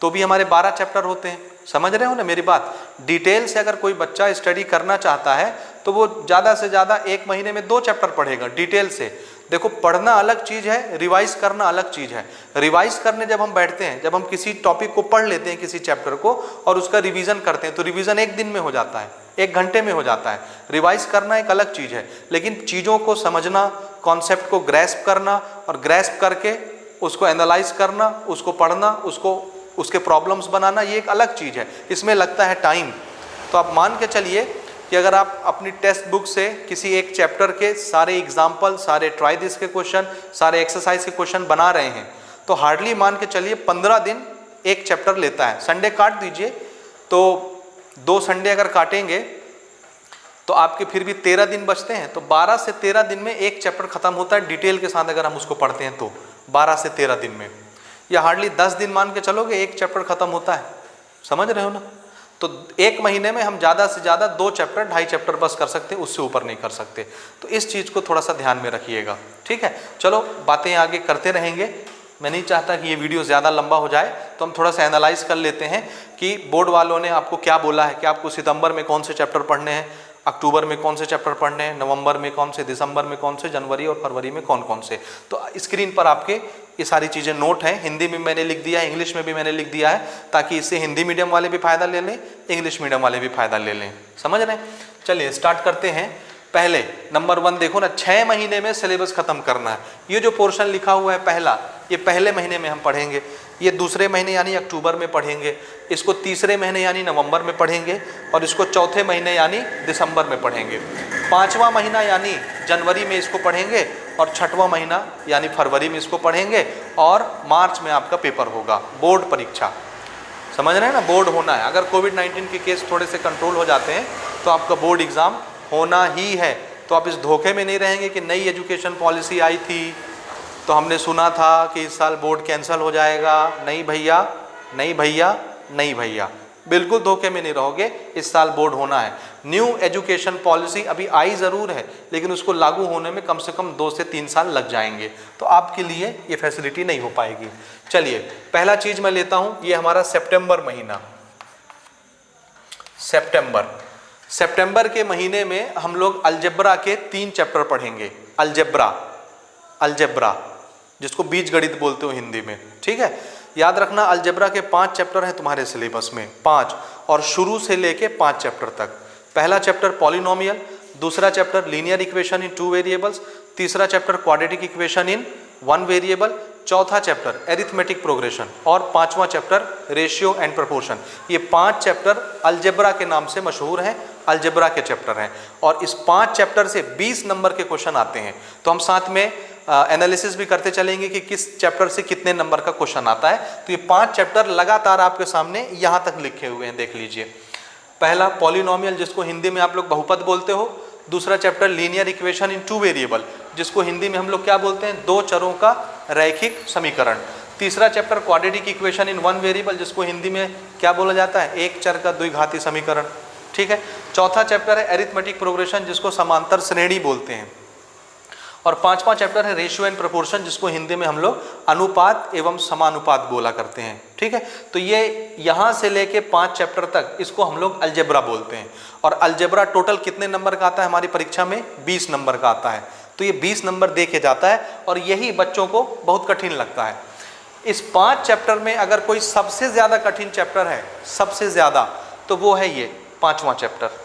तो भी हमारे 12 चैप्टर होते हैं। समझ रहे हो ना मेरी बात? डिटेल से अगर कोई बच्चा स्टडी करना चाहता है तो वो ज़्यादा से ज़्यादा एक महीने में 2 चैप्टर पढ़ेगा डिटेल से। देखो, पढ़ना अलग चीज़ है, रिवाइज करना अलग चीज़ है। रिवाइज करने जब हम बैठते हैं, जब हम किसी टॉपिक को पढ़ लेते हैं, किसी चैप्टर को, और उसका रिवीजन करते हैं, तो रिवीजन एक दिन में हो जाता है, 1 घंटे में हो जाता है। रिवाइज करना एक अलग चीज़ है, लेकिन चीज़ों को समझना, कॉन्सेप्ट को ग्रैस्प करना और ग्रैस्प करके उसको एनालाइज करना, उसको पढ़ना, उसके प्रॉब्लम्स बनाना, ये एक अलग चीज़ है। इसमें लगता है टाइम। तो आप मान के चलिए कि अगर आप अपनी टेक्स्ट बुक से किसी एक चैप्टर के सारे एग्जाम्पल, सारे ट्राई दिस के क्वेश्चन, सारे एक्सरसाइज के क्वेश्चन बना रहे हैं, तो हार्डली मान के चलिए 15 दिन एक चैप्टर लेता है। संडे काट दीजिए, तो 2 संडे अगर काटेंगे तो आपके फिर भी 13 दिन बचते हैं। तो 12 से 13 दिन में एक चैप्टर खत्म होता है डिटेल के साथ, अगर हम उसको पढ़ते हैं तो 12 से 13 दिन में, या हार्डली 10 दिन मान के चलोगे एक चैप्टर खत्म होता है। समझ रहे हो ना? तो एक महीने में हम ज़्यादा से ज़्यादा 2 चैप्टर, 2.5 चैप्टर बस कर सकते हैं, उससे ऊपर नहीं कर सकते। तो इस चीज़ को थोड़ा सा ध्यान में रखिएगा, ठीक है? चलो, बातें आगे करते रहेंगे। मैं नहीं चाहता कि ये वीडियो ज़्यादा लंबा हो जाए, तो हम थोड़ा सा एनालाइज कर लेते हैं कि बोर्ड वालों ने आपको क्या बोला है कि आपको सितंबर में कौन से चैप्टर पढ़ने हैं, अक्टूबर में कौन से चैप्टर पढ़ने हैं, नवंबर में कौन से, दिसंबर में कौन से, जनवरी और फरवरी में कौन कौन से। तो स्क्रीन पर आपके ये सारी चीज़ें नोट हैं। हिंदी में मैंने लिख दिया है, इंग्लिश में भी मैंने लिख दिया है, ताकि इससे हिंदी मीडियम वाले भी फ़ायदा ले लें, इंग्लिश मीडियम वाले भी फ़ायदा ले लें। समझ रहे हैं? चलिए स्टार्ट करते हैं। पहले नंबर 1 देखो ना, 6 महीने में सिलेबस ख़त्म करना है। ये जो पोर्शन लिखा हुआ है पहला, ये पहले महीने में हम पढ़ेंगे, ये दूसरे महीने यानी अक्टूबर में पढ़ेंगे, इसको तीसरे महीने यानी नवंबर में पढ़ेंगे, और इसको चौथे महीने यानी दिसंबर में पढ़ेंगे। 5वां महीना यानी जनवरी में इसको पढ़ेंगे, और 6वां महीना यानी फरवरी में इसको पढ़ेंगे, और मार्च में आपका पेपर होगा, बोर्ड परीक्षा। समझ रहे हैं ना? बोर्ड होना है। अगर कोविड-19 के केस थोड़े से कंट्रोल हो जाते हैं तो आपका बोर्ड एग्ज़ाम होना ही है। तो आप इस धोखे में नहीं रहेंगे कि नई एजुकेशन पॉलिसी आई थी तो हमने सुना था कि इस साल बोर्ड कैंसिल हो जाएगा। नहीं भैया, नहीं भैया, नहीं भैया, बिल्कुल धोखे में नहीं रहोगे। इस साल बोर्ड होना है। न्यू एजुकेशन पॉलिसी अभी आई ज़रूर है, लेकिन उसको लागू होने में कम से कम 2 से 3 साल लग जाएंगे, तो आपके लिए ये फैसिलिटी नहीं हो पाएगी। चलिए, पहला चीज़ मैं लेता हूँ, ये हमारा सितंबर महीना। सितंबर के महीने में हम लोग अलजेब्रा के 3 चैप्टर पढ़ेंगे। अलजेब्रा जिसको बीजगणित बोलते हो हिंदी में, ठीक है? याद रखना, अलजेब्रा के 5 चैप्टर हैं तुम्हारे सिलेबस में, 5, और शुरू से लेके 5 चैप्टर तक। पहला चैप्टर पॉलिनोमियल, दूसरा chapter linear equation in 2 variables, तीसरा chapter quadratic equation in 1 variable, चौथा चैप्टर एरिथमेटिक प्रोग्रेशन, और 5वां चैप्टर रेशियो एंड प्रोपोर्शन। ये 5 चैप्टर अलजेब्रा के नाम से मशहूर हैं, अलजेब्रा के चैप्टर हैं, और इस 5 चैप्टर से 20 नंबर के क्वेश्चन आते हैं। तो हम साथ में एनालिसिस भी करते चलेंगे कि किस चैप्टर से कितने नंबर का क्वेश्चन आता है। तो ये 5 चैप्टर लगातार आपके सामने यहाँ तक लिखे हुए हैं, देख लीजिए। पहला पॉलिनोमियल, जिसको हिंदी में आप लोग बहुपद बोलते हो। दूसरा chapter linear equation in 2 variable, जिसको हिंदी में हम लोग क्या बोलते हैं, 2 चरों का रैखिक समीकरण। तीसरा chapter quadratic equation in 1 variable, जिसको हिंदी में क्या बोला जाता है, 1 चर का द्विघाती समीकरण, ठीक है? चौथा चैप्टर है एरिथमेटिक प्रोग्रेशन, जिसको समांतर श्रेणी बोलते हैं। और 5वां चैप्टर है रेशियो एंड प्रोपोर्शन, जिसको हिंदी में हम लोग अनुपात एवं समानुपात बोला करते हैं, ठीक है? तो ये यहाँ से लेके 5 चैप्टर तक इसको हम लोग अलजेब्रा बोलते हैं। और अलजेब्रा टोटल कितने नंबर का आता है हमारी परीक्षा में? 20 नंबर का आता है। तो ये 20 नंबर दे के जाता है, और यही बच्चों को बहुत कठिन लगता है। इस 5 चैप्टर में अगर कोई सबसे ज़्यादा कठिन चैप्टर है, सबसे ज़्यादा, तो वो है ये 5वां चैप्टर।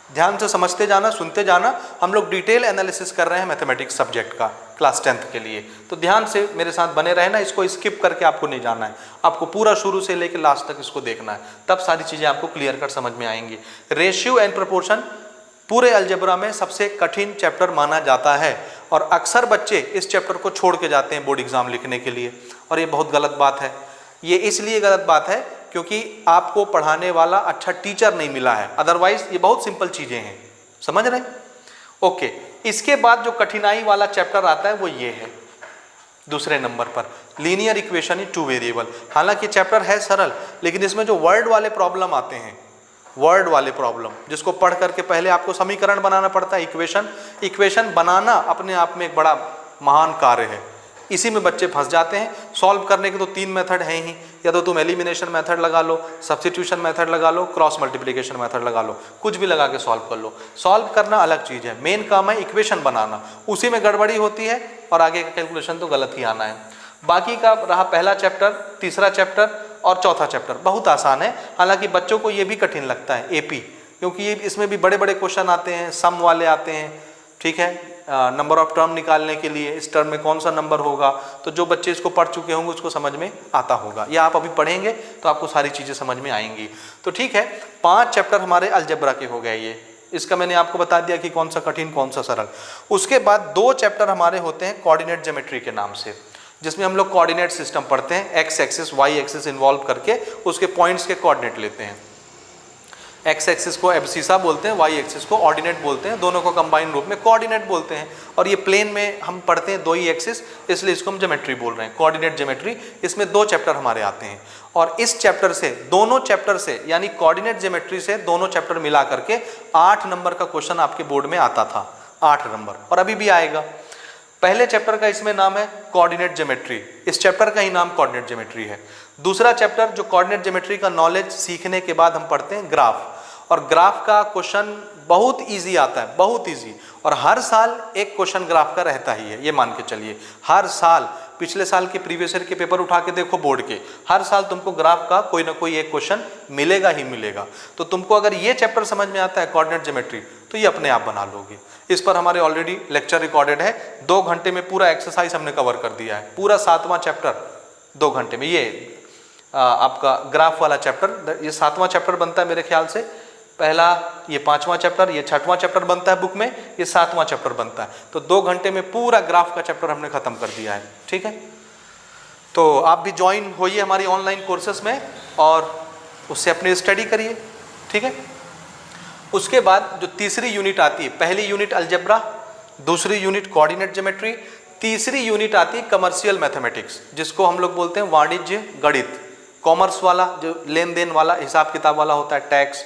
ध्यान से समझते जाना, सुनते जाना। हम लोग डिटेल एनालिसिस कर रहे हैं मैथमेटिक्स सब्जेक्ट का क्लास 10th के लिए, तो ध्यान से मेरे साथ बने रहना। इसको स्किप करके आपको नहीं जाना है, आपको पूरा शुरू से लेकर लास्ट तक इसको देखना है, तब सारी चीज़ें आपको क्लियर कर समझ में आएंगी। रेशियो एंड प्रोपोर्शन पूरे अलजेब्रा में सबसे कठिन चैप्टर माना जाता है, और अक्सर बच्चे इस चैप्टर को छोड़ के जाते हैं बोर्ड एग्जाम लिखने के लिए, और ये बहुत गलत बात है। ये इसलिए गलत बात है क्योंकि आपको पढ़ाने वाला अच्छा टीचर नहीं मिला है, अदरवाइज ये बहुत सिंपल चीज़ें हैं। समझ रहे हैं? ओके। इसके बाद जो कठिनाई वाला चैप्टर आता है वो ये है, दूसरे नंबर पर, लीनियर इक्वेशन इन 2 वेरिएबल। हालांकि चैप्टर है सरल, लेकिन इसमें जो वर्ड वाले प्रॉब्लम आते हैं वर्ड वाले प्रॉब्लम, जिसको पढ़ करके पहले आपको समीकरण बनाना पड़ता है, इक्वेशन बनाना अपने आप में एक बड़ा महान कार्य है। इसी में बच्चे फंस जाते हैं। सॉल्व करने के तो 3 मेथड हैं ही, या तो तुम एलिमिनेशन मेथड लगा लो, सब्स्टिट्यूशन मेथड लगा लो, क्रॉस मल्टीप्लिकेशन मेथड लगा लो, कुछ भी लगा के सॉल्व कर लो। सॉल्व करना अलग चीज़ है, मेन काम है इक्वेशन बनाना, उसी में गड़बड़ी होती है और आगे का कैलकुलेशन तो गलत ही आना है। बाकी का रहा पहला चैप्टर, तीसरा चैप्टर और चौथा चैप्टर बहुत आसान है। हालांकि बच्चों को ये भी कठिन लगता है एपी, क्योंकि ये इसमें भी बड़े बड़े क्वेश्चन आते हैं, सम वाले आते हैं, ठीक है, नंबर ऑफ टर्म निकालने के लिए इस टर्म में कौन सा नंबर होगा। तो जो बच्चे इसको पढ़ चुके होंगे उसको समझ में आता होगा, या आप अभी पढ़ेंगे तो आपको सारी चीज़ें समझ में आएंगी। तो ठीक है, 5 चैप्टर हमारे अलजेब्रा के हो गए। ये इसका मैंने आपको बता दिया कि कौन सा कठिन कौन सा सरल। उसके बाद 2 चैप्टर हमारे होते हैं कोऑर्डिनेट ज्योमेट्री के नाम से, जिसमें हम लोग कोऑर्डिनेट सिस्टम पढ़ते हैं, X axis Y axis involve करके उसके पॉइंट्स के कोऑर्डिनेट लेते हैं। एक्स एक्सिस को एब्सिसा बोलते हैं, वाई एक्सिस को ऑर्डिनेट बोलते हैं, दोनों को कंबाइंड रूप में कोऑर्डिनेट बोलते हैं। और ये प्लेन में हम पढ़ते हैं 2 ही एक्सिस, इसलिए इसको हम ज्योमेट्री बोल रहे हैं, कोऑर्डिनेट ज्योमेट्री। इसमें 2 चैप्टर हमारे आते हैं और इस चैप्टर से, दोनों चैप्टर से यानी कोऑर्डिनेट ज्योमेट्री से दोनों चैप्टर मिला करके 8 नंबर का क्वेश्चन आपके बोर्ड में आता था, 8 नंबर, और अभी भी आएगा। पहले चैप्टर का इसमें नाम है कोऑर्डिनेट ज्योमेट्री, इस चैप्टर का ही नाम कोऑर्डिनेट ज्योमेट्री है। दूसरा चैप्टर जो कोऑर्डिनेट ज्योमेट्री का नॉलेज सीखने के बाद हम पढ़ते हैं ग्राफ, और ग्राफ का क्वेश्चन बहुत इजी आता है, बहुत इजी, और हर साल एक क्वेश्चन ग्राफ का रहता ही है, ये मान के चलिए। हर साल, पिछले साल के प्रीवियस ईयर के पेपर उठा के देखो बोर्ड के, हर साल तुमको ग्राफ का कोई ना कोई एक क्वेश्चन मिलेगा ही मिलेगा। तो तुमको अगर ये चैप्टर समझ में आता है कोऑर्डिनेट ज्योमेट्री, तो ये अपने आप बना लोगे। इस पर हमारे ऑलरेडी लेक्चर रिकॉर्डेड है, 2 घंटे में पूरा एक्सरसाइज हमने कवर कर दिया है, पूरा 7वां चैप्टर 2 घंटे में। ये आपका ग्राफ वाला चैप्टर, ये 7वां चैप्टर बनता है मेरे ख्याल से, पहला ये 5वां चैप्टर, ये 6वां चैप्टर बनता है बुक में, ये 7वां चैप्टर बनता है। तो 2 घंटे में पूरा ग्राफ का चैप्टर हमने खत्म कर दिया है, ठीक है। तो आप भी ज्वाइन होइए हमारी ऑनलाइन कोर्सेस में और उससे अपनी स्टडी करिए, ठीक है। उसके बाद जो तीसरी यूनिट आती है, पहली यूनिट अलजेब्रा, दूसरी यूनिट कोऑर्डिनेट ज्योमेट्री, तीसरी यूनिट आती है कमर्शियल मैथमेटिक्स, जिसको हम लोग बोलते हैं वाणिज्य गणित। कॉमर्स वाला जो लेन देन वाला हिसाब किताब वाला होता है, टैक्स,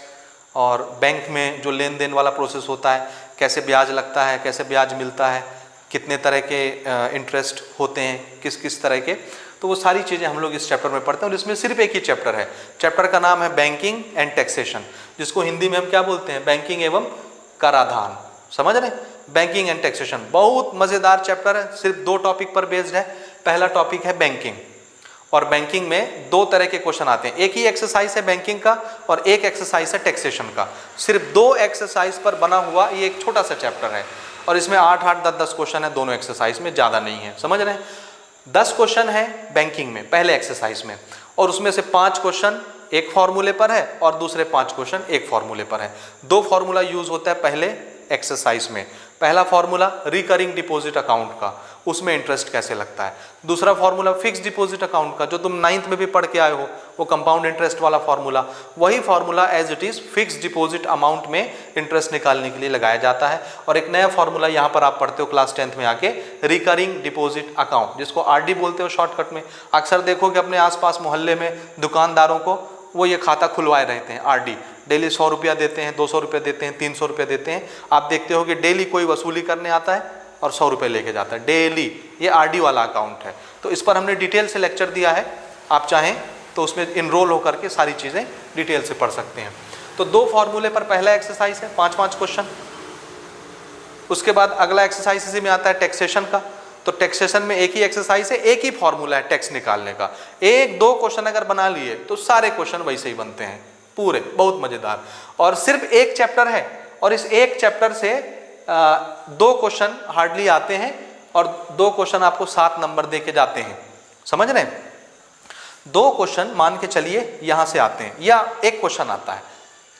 और बैंक में जो लेन देन वाला प्रोसेस होता है, कैसे ब्याज लगता है, कैसे ब्याज मिलता है, कितने तरह के इंटरेस्ट होते हैं, किस किस तरह के, तो वो सारी चीज़ें हम लोग इस चैप्टर में पढ़ते हैं। और इसमें सिर्फ एक ही चैप्टर है, चैप्टर का नाम है बैंकिंग एंड टैक्सेशन, जिसको हिंदी में हम क्या बोलते हैं, बैंकिंग एवं कराधान। समझ रहे, बैंकिंग एंड टैक्सेशन बहुत मज़ेदार चैप्टर है, सिर्फ 2 टॉपिक पर बेस्ड है। पहला टॉपिक है बैंकिंग, और बैंकिंग में 2 तरह के क्वेश्चन आते हैं, एक ही एक्सरसाइज है बैंकिंग का और एक एक्सरसाइज है टैक्सेशन का। सिर्फ 2 एक्सरसाइज पर बना हुआ ये एक छोटा सा चैप्टर है, और इसमें 8-8, 10-10 क्वेश्चन है दोनों एक्सरसाइज में, ज़्यादा नहीं है। समझ रहे हैं, 10 क्वेश्चन है बैंकिंग में पहले एक्सरसाइज में, और उसमें से 5 क्वेश्चन एक फॉर्मूले पर है और दूसरे 5 क्वेश्चन एक फॉर्मूले पर है। 2 फॉर्मूला यूज होता है पहले एक्सरसाइज में। पहला फॉर्मूला रिकरिंग डिपॉजिट अकाउंट का, उसमें इंटरेस्ट कैसे लगता है। दूसरा फॉर्मूला फिक्स डिपॉजिट अकाउंट का, जो तुम 9th में भी पढ़ के आए हो, वो कंपाउंड इंटरेस्ट वाला फॉर्मूला। वही formula as it is fix deposit amount में इंटरेस्ट निकालने के लिए लगाया जाता है। और एक नया फॉर्मूला यहाँ पर आप पढ़ते हो क्लास 10th में आके, रिकरिंग डिपॉजिट अकाउंट, जिसको RD बोलते हो शॉर्टकट में। अक्सर देखोगे अपने आसपास मोहल्ले में दुकानदारों को वो ये खाता खुलवाए रहते हैं, RD, डेली 100 रुपया देते हैं, 200 रुपये देते हैं, 300 रुपये देते हैं। आप देखते हो कि डेली कोई वसूली करने आता है और 100 रुपये लेके जाता है डेली। ये RD वाला अकाउंट है। तो इस पर हमने डिटेल से लेक्चर दिया है, आप चाहें तो उसमें इनरोल होकर के सारी चीज़ें डिटेल से पढ़ सकते हैं। तो 2 फॉर्मूले पर पहला एक्सरसाइज है, 5-5 क्वेश्चन। उसके बाद अगला एक्सरसाइज इसी में आता है टैक्सेशन का। तो टैक्सेशन में एक ही एक्सरसाइज है, एक ही फॉर्मूला है टैक्स निकालने का। 1-2 क्वेश्चन अगर बना लिए तो सारे क्वेश्चन वैसे ही बनते हैं पूरे, बहुत मजेदार। और सिर्फ एक चैप्टर है, और इस एक चैप्टर से 2 क्वेश्चन हार्डली आते हैं, और 2 क्वेश्चन आपको 7 नंबर दे के जाते हैं। समझ रहे हैं, 2 क्वेश्चन मान के चलिए यहाँ से आते हैं, या एक क्वेश्चन आता है,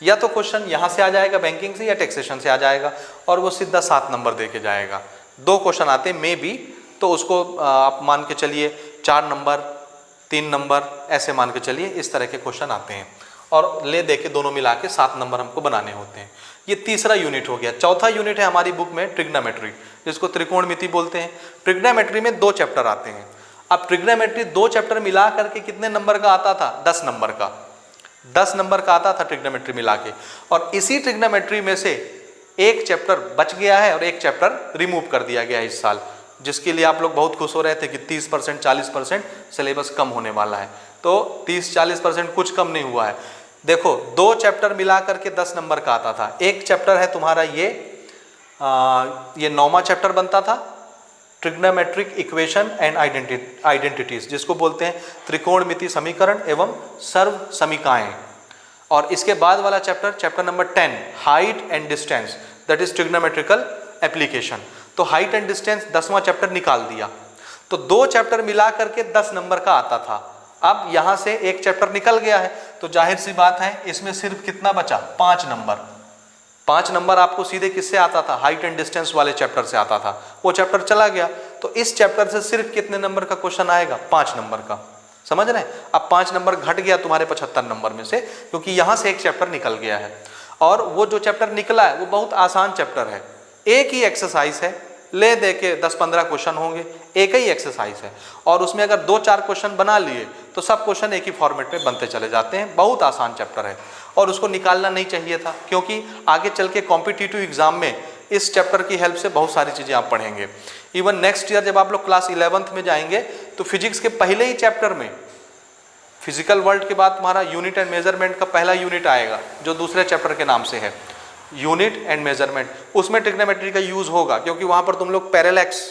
या तो क्वेश्चन यहाँ से आ जाएगा बैंकिंग से, या टैक्सेशन से आ जाएगा, और वो सीधा 7 नंबर दे के जाएगा। 2 क्वेश्चन आते हैं मे बी, तो उसको आप मान के चलिए 4 नंबर, 3 नंबर, ऐसे मान के चलिए इस तरह के क्वेश्चन आते हैं, और ले दे के दोनों मिला के 7 नंबर हमको बनाने होते हैं। ये तीसरा यूनिट हो गया। चौथा यूनिट है हमारी बुक में ट्रिग्नोमेट्री, जिसको त्रिकोणमिति बोलते हैं। ट्रिग्नोमेट्री में 2 चैप्टर आते हैं। अब ट्रिग्नोमेट्री 2 चैप्टर मिला करके कितने नंबर का आता था, 10 नंबर का। 10 नंबर का आता था ट्रिग्नोमेट्री मिला के, और इसी ट्रिग्नोमेट्री में से एक चैप्टर बच गया है और एक चैप्टर रिमूव कर दिया गया है इस साल, जिसके लिए आप लोग बहुत खुश हो रहे थे कि 30% 40% सिलेबस कम होने वाला है। तो 30-40% कुछ कम नहीं हुआ है। देखो 2 चैप्टर मिला करके 10 नंबर का आता था। एक चैप्टर है तुम्हारा ये 9वां चैप्टर बनता था, ट्रिग्नोमेट्रिक इक्वेशन एंड आइडेंटिटीज, जिसको बोलते हैं त्रिकोणमिति समीकरण एवं सर्व समीकाएं। और इसके बाद वाला chapter number 10 height and distance, that is trigonometrical application. तो हाइट एंड डिस्टेंस 10वां चैप्टर निकाल दिया, तो 2 चैप्टर मिला करके 10 नंबर का आता था। अब यहां से एक चैप्टर निकल गया है, तो जाहिर सी बात है इसमें सिर्फ कितना बचा, 5 नंबर। 5 नंबर आपको सीधे किससे आता था, हाइट एंड डिस्टेंस वाले चैप्टर से आता था, वो चैप्टर चला गया। तो इस चैप्टर से सिर्फ कितने नंबर का क्वेश्चन आएगा, 5 नंबर का। समझ रहे हैं? अब 5 नंबर घट गया तुम्हारे 75 नंबर में से, क्योंकि यहां से एक चैप्टर निकल गया है। और वो जो चैप्टर निकला है वो बहुत आसान चैप्टर है, एक ही एक्सरसाइज है, ले दे के 10-15 क्वेश्चन होंगे, एक ही एक्सरसाइज है, और उसमें अगर 2-4 क्वेश्चन बना लिए तो सब क्वेश्चन एक ही फॉर्मेट में बनते चले जाते हैं। बहुत आसान चैप्टर है और उसको निकालना नहीं चाहिए था, क्योंकि आगे चल के कॉम्पिटिटिव एग्जाम में इस चैप्टर की हेल्प से बहुत सारी चीज़ें आप पढ़ेंगे। इवन नेक्स्ट ईयर जब आप लोग क्लास 11th में जाएंगे तो फिजिक्स के पहले ही चैप्टर में, फिजिकल वर्ल्ड के बाद तुम्हारा यूनिट एंड मेजरमेंट का पहला यूनिट आएगा, जो दूसरे चैप्टर के नाम से है यूनिट एंड मेजरमेंट। उसमें ट्रिग्नोमेट्री का यूज होगा, क्योंकि वहां पर तुम लोग पैरेलैक्स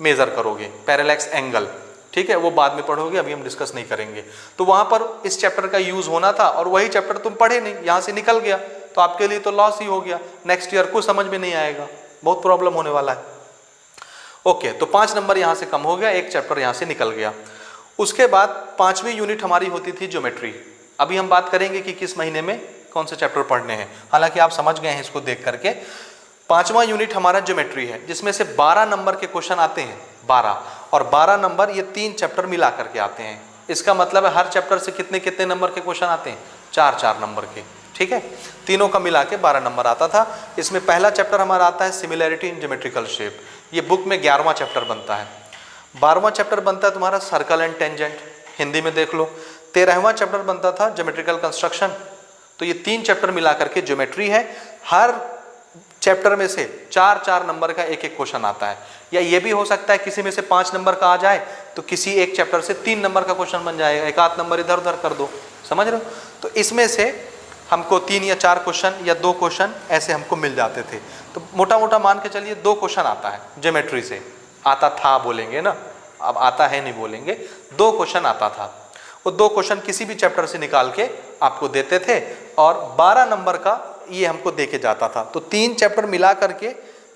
मेजर करोगे, पैरेलैक्स एंगल, ठीक है, वो बाद में पढ़ोगे, अभी हम डिस्कस नहीं करेंगे। तो वहां पर इस चैप्टर का यूज होना था, और वही चैप्टर तुम पढ़े नहीं, यहां से निकल गया, तो आपके लिए तो लॉस ही हो गया। नेक्स्ट ईयर कुछ समझ में नहीं आएगा, बहुत प्रॉब्लम होने वाला है। ओके, तो 5 नंबर यहां से कम हो गया, एक चैप्टर यहां से निकल गया। उसके बाद 5वीं यूनिट हमारी होती थी ज्योमेट्री। अभी हम बात करेंगे कि किस महीने में कौन से चैप्टर पढ़ने हैं, हालांकि आप समझ गए हैं इसको देख करके। 5वां यूनिट हमारा ज्योमेट्री है, जिसमें से 12 नंबर के क्वेश्चन आते हैं, 12, और 12 नंबर ये 3 चैप्टर मिला करके आते हैं। इसका मतलब है हर चैप्टर से कितने कितने नंबर के क्वेश्चन आते हैं, 4-4 नंबर के, ठीक है, तीनों का मिला के 12 नंबर आता था। इसमें पहला चैप्टर हमारा आता है सिमिलैरिटी इन ज्योमेट्रिकल शेप, ये बुक में 11वां चैप्टर बनता है। 12वां चैप्टर बनता है तुम्हारा सर्कल एंड टेंजेंट, हिंदी में देख लो। 13वां चैप्टर बनता था ज्योमेट्रिकल कंस्ट्रक्शन। तो ये 3 चैप्टर मिला करके ज्योमेट्री है। हर चैप्टर में से 4-4 नंबर का एक एक क्वेश्चन आता है, या ये भी हो सकता है किसी में से 5 नंबर का आ जाए तो किसी एक चैप्टर से 3 नंबर का क्वेश्चन बन जाएगा, एक आध नंबर इधर उधर कर दो, समझ रहे हो? तो इसमें से हमको 3 या 4 क्वेश्चन या 2 क्वेश्चन ऐसे हमको मिल जाते थे। तो मोटा मोटा मान के चलिए 2 क्वेश्चन आता है ज्योमेट्री से, आता था बोलेंगे ना, अब आता है नहीं बोलेंगे, 2 क्वेश्चन आता था। वो 2 क्वेश्चन किसी भी चैप्टर से निकाल के आपको देते थे, और 12 नंबर का ये हमको दे के जाता था। तो 3 चैप्टर मिला करके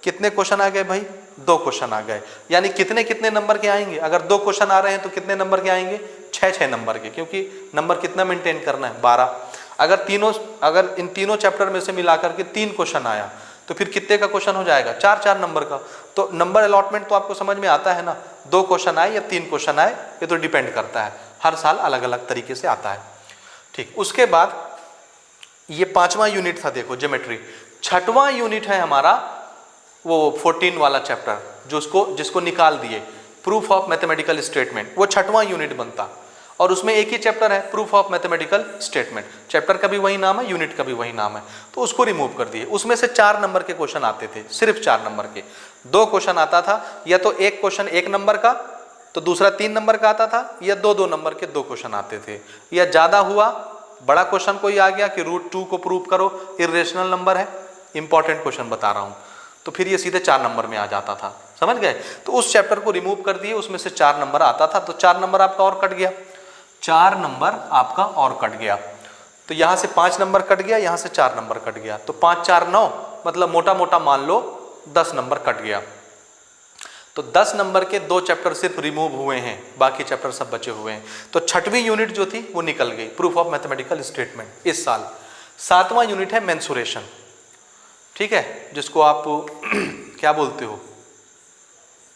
कितने क्वेश्चन आ गए भाई, 2 क्वेश्न आ गए। यानी कितने कितने नंबर के आएंगे, अगर 2 क्वेश्चन आ रहे हैं तो कितने नंबर के आएंगे, 6-6 नंबर के, क्योंकि नंबर कितना मेंटेन करना है, 12। अगर इन तीनों चैप्टर में से मिला करके 3 क्वेश्चन आया तो फिर कितने का क्वेश्चन हो जाएगा, 4-4 नंबर का। तो नंबर अलॉटमेंट तो आपको समझ में आता है ना, 2 क्वेश्चन आए या 3 क्वेश्चन आए, ये तो डिपेंड करता है, हर साल अलग अलग तरीके से आता है, ठीक। उसके बाद ये 5वां यूनिट था, देखो ज्योमेट्री। 6वां यूनिट है हमारा वो 14 वाला चैप्टर, जिसको निकाल दिए, प्रूफ ऑफ मैथमेटिकल स्टेटमेंट, वो 6वां यूनिट बनता, और उसमें एक ही चैप्टर है, proof of mathematical statement. Chapter का भी वही नाम है, यूनिट का भी वही नाम है, तो उसको रिमूव कर दिए। उसमें से 4 नंबर के क्वेश्चन आते थे, सिर्फ 4 नंबर के। 2 क्वेश्चन आता था, या तो एक क्वेश्चन 1 नंबर का, तो दूसरा 3 नंबर का आता था, या 2-2 नंबर के 2 क्वेश्चन आते थे। या ज़्यादा हुआ, बड़ा क्वेश्चन कोई आ गया कि √2 को प्रूव करो, इर्रेशनल नंबर है, इंपॉर्टेंट क्वेश्चन बता रहा हूँ, तो फिर ये सीधे 4 नंबर में आ जाता था, समझ गए? तो उस चैप्टर को रिमूव कर दिए, उसमें से 4 नंबर आता था, तो 4 नंबर आपका और कट गया, 4 नंबर आपका और कट गया। तो यहाँ से 5 नंबर कट गया, यहाँ से 4 नंबर कट गया, तो 5-4 9, मतलब मोटा मोटा मान लो 10 नंबर कट गया। तो 10 नंबर के 2 चैप्टर सिर्फ रिमूव हुए हैं, बाकी चैप्टर सब बचे हुए हैं। तो 6वीं यूनिट जो थी वो निकल गई, प्रूफ ऑफ मैथमेटिकल स्टेटमेंट, इस साल। 7वां यूनिट है मेंसुरेशन, ठीक है, जिसको आप क्या बोलते हो,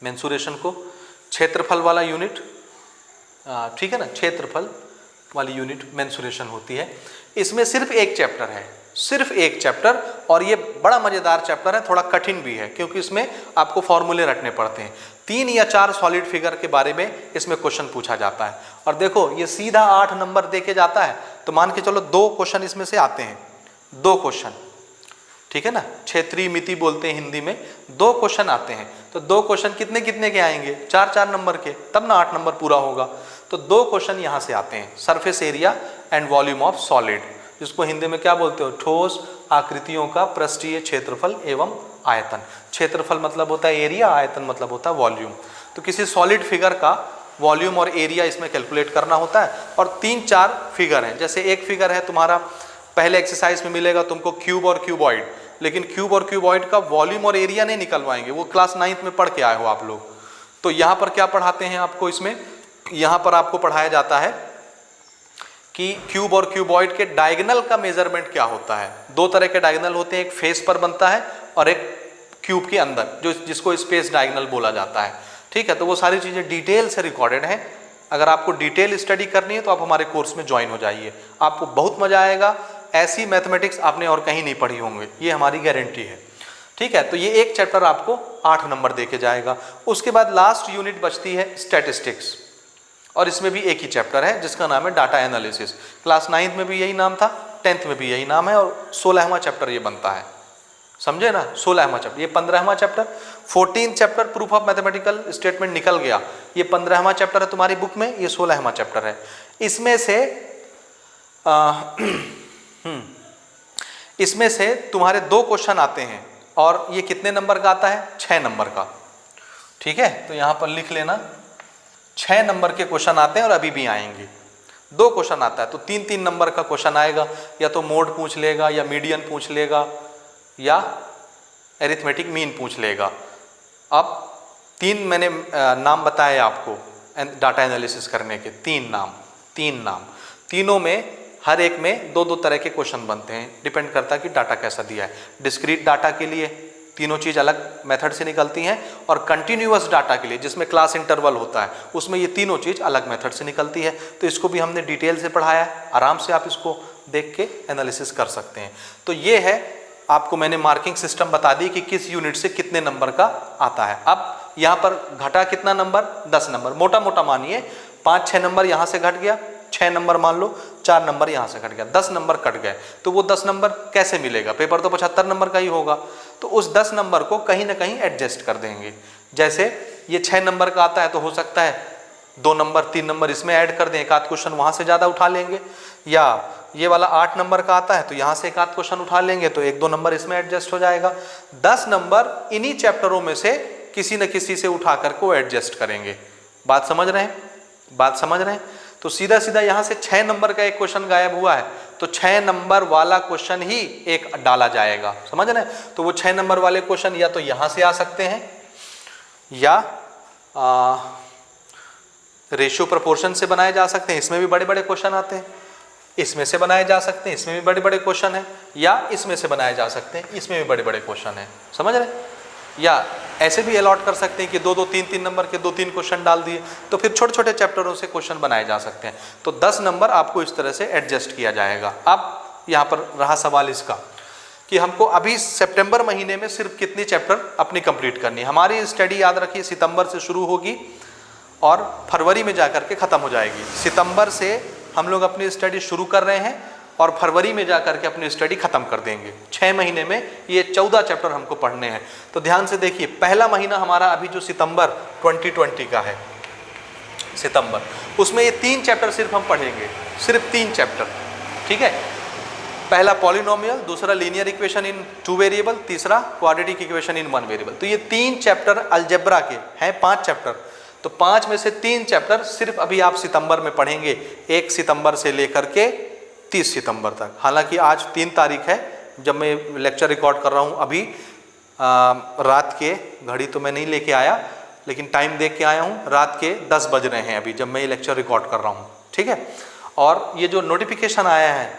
मेंसुरेशन को क्षेत्रफल वाला यूनिट, ठीक है ना, क्षेत्रफल वाली यूनिट मेंसुरेशन होती है। इसमें सिर्फ एक चैप्टर है, सिर्फ एक चैप्टर, और ये बड़ा मजेदार चैप्टर है, थोड़ा कठिन भी है, क्योंकि इसमें आपको फॉर्मूले रटने पड़ते हैं। 3 या 4 सॉलिड फिगर के बारे में इसमें क्वेश्चन पूछा जाता है। और देखो ये सीधा 8 नंबर दे के जाता है, तो मान के चलो 2 क्वेश्चन इसमें से आते हैं, 2 क्वेश्चन, ठीक है ना, क्षेत्रीय मिति बोलते हैं हिंदी में, 2 क्वेश्चन आते हैं। तो 2 क्वेश्चन कितने कितने के आएंगे, 4-4 नंबर के, तब ना 8 नंबर पूरा होगा। तो 2 क्वेश्चन यहाँ से आते हैं, surface area and volume of solid, जिसको हिंदी में क्या बोलते हो, ठोस आकृतियों का पृष्ठीय क्षेत्रफल एवं आयतन। क्षेत्रफल मतलब होता है एरिया, आयतन मतलब होता है वॉल्यूम। तो किसी सॉलिड फिगर का वॉल्यूम और एरिया इसमें कैलकुलेट करना होता है। और 3-4 फिगर हैं, जैसे एक फिगर है तुम्हारा, पहले एक्सरसाइज में मिलेगा तुमको क्यूब और क्यूबॉइड, लेकिन क्यूब और क्यूबॉइड का वॉल्यूम और एरिया नहीं निकलवाएंगे, वो क्लास 9th में पढ़ के आए हो आप लोग। तो यहाँ पर क्या पढ़ाते हैं आपको, इसमें यहाँ पर आपको पढ़ाया जाता है कि क्यूब और क्यूबॉइड के डायगोनल का मेजरमेंट क्या होता है। 2 तरह के डायगोनल होते हैं, एक फेस पर बनता है और एक क्यूब के अंदर, जिसको स्पेस डायगोनल बोला जाता है, ठीक है। तो वो सारी चीज़ें डिटेल से रिकॉर्डेड हैं। अगर आपको डिटेल स्टडी करनी है तो आप हमारे कोर्स में ज्वाइन हो जाइए, आपको बहुत मजा आएगा। ऐसी मैथमेटिक्स आपने और कहीं नहीं पढ़ी होंगे, ये हमारी गारंटी है, ठीक है। तो ये एक चैप्टर आपको 8 नंबर दे के जाएगा। उसके बाद लास्ट यूनिट बचती है स्टैटिस्टिक्स, और इसमें भी एक ही चैप्टर है जिसका नाम है डाटा एनालिसिस। क्लास 9th में भी यही नाम था, 10th में भी यही नाम है, और 16वां चैप्टर ये बनता है, समझे ना, 16वां चैप्टर, ये 15वां chapter. 14th chapter proof of mathematical statement निकल गया, ये 15वां चैप्टर है तुम्हारी बुक में, ये 16वां चैप्टर है। इसमें से तुम्हारे 2 क्वेश्चन आते हैं, और ये कितने नंबर का आता है, 6 नंबर का, ठीक है। तो यहाँ पर लिख लेना, 6 नंबर के क्वेश्चन आते हैं और अभी भी आएंगे। 2 क्वेश्चन आता है तो 3-3 नंबर का क्वेश्चन आएगा, या तो मोड पूछ लेगा, या मीडियन पूछ लेगा, या एरिथमेटिक मीन पूछ लेगा। अब 3 मैंने नाम बताए आपको डाटा एनालिसिस करने के, 3 नाम, तीनों में हर एक में 2-2 तरह के क्वेश्चन बनते हैं, डिपेंड करता है कि डाटा कैसा दिया है। डिस्क्रीट डाटा के लिए तीनों चीज़ अलग मेथड से निकलती हैं, और कंटिन्यूअस डाटा के लिए जिसमें क्लास इंटरवल होता है, उसमें ये तीनों चीज़ अलग मेथड से निकलती है। तो इसको भी हमने डिटेल से पढ़ाया है, आराम से आप इसको देख के एनालिसिस कर सकते हैं। तो ये है, आपको मैंने मार्किंग सिस्टम बता दी कि किस यूनिट से कितने नंबर का आता है। अब यहाँ पर घटा कितना नंबर, 10 नंबर, मोटा मोटा मानिए 5-6 नंबर यहाँ से घट गया, 6 नंबर मान लो, 4 नंबर यहाँ से कट गया, 10 नंबर कट गए। तो वो 10 नंबर कैसे मिलेगा, पेपर तो 75 नंबर का ही होगा, तो उस 10 नंबर को कहीं ना कहीं एडजस्ट कर देंगे। जैसे ये 6 नंबर का आता है तो हो सकता है 2 नंबर 3 नंबर इसमें ऐड कर दें, एक आध क्वेश्चन वहाँ से ज़्यादा उठा लेंगे, या ये वाला 8 नंबर का आता है तो यहाँ से एक आध क्वेश्चन उठा लेंगे, तो 1-2 नंबर इसमें एडजस्ट हो जाएगा। 10 नंबर इन्हीं चैप्टरों में से किसी न किसी से उठा कर को एडजस्ट करेंगे। बात समझ रहे हैं? तो सीधा सीधा यहाँ से 6 नंबर का एक क्वेश्चन गायब हुआ है, तो 6 नंबर वाला क्वेश्चन ही एक डाला जाएगा, समझ रहे हैं? तो वो 6 नंबर वाले क्वेश्चन या तो यहाँ से आ सकते हैं, या रेशियो प्रोपोर्शन से बनाए जा सकते हैं, इसमें भी बड़े बड़े क्वेश्चन आते हैं, इसमें से बनाए जा सकते हैं, इसमें भी बड़े बड़े क्वेश्चन हैं, या इसमें से बनाए जा सकते हैं, इसमें भी बड़े बड़े क्वेश्चन हैं, समझ रहे हैं? या ऐसे भी अलॉट कर सकते हैं कि 2-2 3-3 नंबर के 2-3 क्वेश्चन डाल दिए, तो फिर छोटे छोटे चैप्टरों से क्वेश्चन बनाए जा सकते हैं। तो 10 नंबर आपको इस तरह से एडजस्ट किया जाएगा। अब यहाँ पर रहा सवाल इसका कि हमको अभी सितंबर महीने में सिर्फ कितनी चैप्टर अपनी कंप्लीट करनी है। हमारी स्टडी याद रखिए सितंबर से शुरू होगी और फरवरी में जाकर के ख़त्म हो जाएगी। सितंबर से हम लोग अपनी स्टडी शुरू कर रहे हैं और फरवरी में जाकर के अपनी स्टडी ख़त्म कर देंगे। 6 महीने में ये 14 चैप्टर हमको पढ़ने हैं। तो ध्यान से देखिए, पहला महीना हमारा अभी जो सितंबर 2020 का है, सितंबर, उसमें ये 3 चैप्टर सिर्फ हम पढ़ेंगे, सिर्फ 3 चैप्टर, ठीक है? पहला पॉलिनोमियल, दूसरा लीनियर इक्वेशन इन 2 वेरिएबल, तीसरा क्वाड्रेटिक इक्वेशन इन 1 वेरिएबल। तो ये 3 चैप्टर अलजेब्रा के हैं, 5 चैप्टर। तो 5 में से 3 चैप्टर सिर्फ अभी आप सितंबर में पढ़ेंगे, 1 सितंबर से लेकर के 30 सितंबर तक। हालांकि आज 3 तारीख है जब मैं लेक्चर रिकॉर्ड कर रहा हूँ। अभी रात के, घड़ी तो मैं नहीं लेके आया लेकिन टाइम देख के आया हूँ, रात के 10 बज रहे हैं अभी जब मैं ये लेक्चर रिकॉर्ड कर रहा हूँ, ठीक है? और ये जो नोटिफिकेशन आया है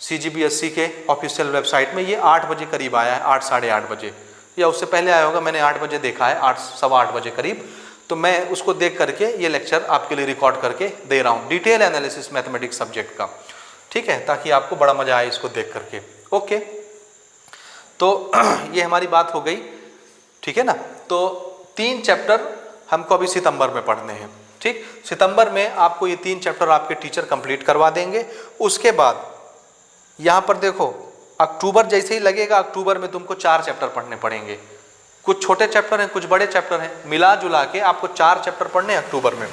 CGBSE के ऑफिशियल वेबसाइट में, ये 8 बजे करीब आया है, 8 साढ़े 8 बजे, या उससे पहले आया होगा, मैंने 8 बजे देखा है, 8 सवा 8 बजे करीब। तो मैं उसको देख करके ये लेक्चर आपके लिए रिकॉर्ड करके दे रहा हूँ, डिटेल एनालिसिस मैथमेटिक्स सब्जेक्ट का, ठीक है? ताकि आपको बड़ा मजा आए इसको देख करके। ओके, तो ये हमारी बात हो गई, ठीक है ना? तो 3 चैप्टर हमको अभी सितंबर में पढ़ने हैं। ठीक, सितंबर में आपको ये 3 चैप्टर आपके टीचर कंप्लीट करवा देंगे। उसके बाद यहाँ पर देखो, अक्टूबर जैसे ही लगेगा, अक्टूबर में तुमको 4 चैप्टर पढ़ने पड़ेंगे। कुछ छोटे चैप्टर हैं, कुछ बड़े चैप्टर हैं, मिला जुला के आपको 4 चैप्टर पढ़ने हैं अक्टूबर में।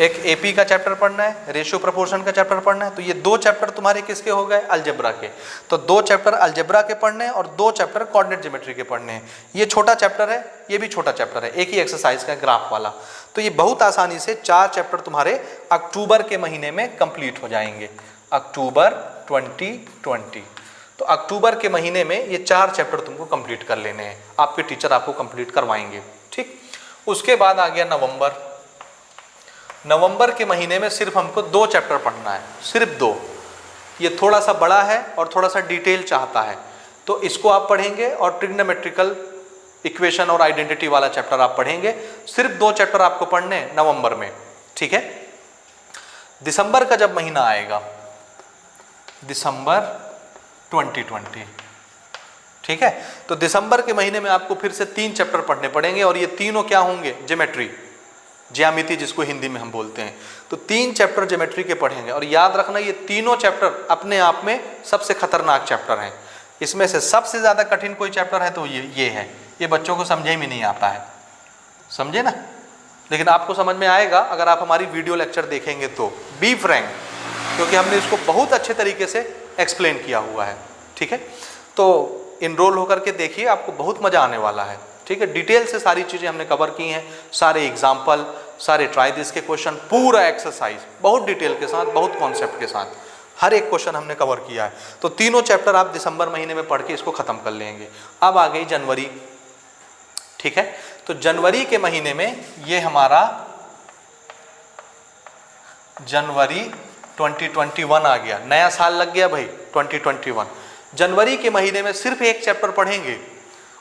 एक एपी का चैप्टर पढ़ना है, रेशियो प्रोपोर्शन का चैप्टर पढ़ना है। तो ये 2 चैप्टर तुम्हारे किसके हो गए? अलजेब्रा के। तो 2 चैप्टर अलजेब्रा के पढ़ने हैं और 2 चैप्टर कोऑर्डिनेट ज्योमेट्री के पढ़ने हैं। ये छोटा चैप्टर है, ये भी छोटा चैप्टर है, एक ही एक्सरसाइज का ग्राफ वाला। तो ये बहुत आसानी से 4 चैप्टर तुम्हारे अक्टूबर के महीने में कंप्लीट हो जाएंगे, अक्टूबर 2020। तो अक्टूबर के महीने में ये 4 चैप्टर तुमको कंप्लीट कर लेने हैं, आपके टीचर आपको कंप्लीट करवाएंगे। ठीक, उसके बाद आ गया नवंबर। नवंबर के महीने में सिर्फ हमको 2 चैप्टर पढ़ना है, सिर्फ 2। ये थोड़ा सा बड़ा है और थोड़ा सा डिटेल चाहता है, तो इसको आप पढ़ेंगे और ट्रिग्नोमेट्रिकल इक्वेशन और आइडेंटिटी वाला चैप्टर आप पढ़ेंगे। सिर्फ 2 चैप्टर आपको पढ़ने हैं नवंबर में। ठीक है, दिसंबर का जब महीना आएगा, दिसंबर 2020, ठीक है, तो दिसंबर के महीने में आपको फिर से 3 चैप्टर पढ़ने पड़ेंगे और ये तीनों क्या होंगे? ज्योमेट्री, ज्यामिति जिसको हिंदी में हम बोलते हैं। तो 3 चैप्टर ज्योमेट्री के पढ़ेंगे और याद रखना ये तीनों चैप्टर अपने आप में सबसे खतरनाक चैप्टर हैं। इसमें से सबसे ज़्यादा कठिन कोई चैप्टर है तो ये है। ये बच्चों को समझे में नहीं आता है, समझे ना? लेकिन आपको समझ में आएगा अगर आप हमारी वीडियो लेक्चर देखेंगे तो। बी फ्रैंक, क्योंकि हमने इसको बहुत अच्छे तरीके से एक्सप्लेन किया हुआ है। ठीक है, तो इनरोल होकर के देखिए, आपको बहुत मज़ा आने वाला है। ठीक है, डिटेल से सारी चीज़ें हमने कवर की हैं, सारे एग्जाम्पल, सारे ट्राई दिस के क्वेश्चन, पूरा एक्सरसाइज बहुत डिटेल के साथ, बहुत कॉन्सेप्ट के साथ हर एक क्वेश्चन हमने कवर किया है। तो तीनों चैप्टर आप दिसंबर महीने में पढ़ के इसको ख़त्म कर लेंगे। अब आ गई जनवरी। ठीक है, तो जनवरी के महीने में ये हमारा जनवरी 2021 आ गया, नया साल लग गया भाई 2021। जनवरी के महीने में सिर्फ 1 चैप्टर पढ़ेंगे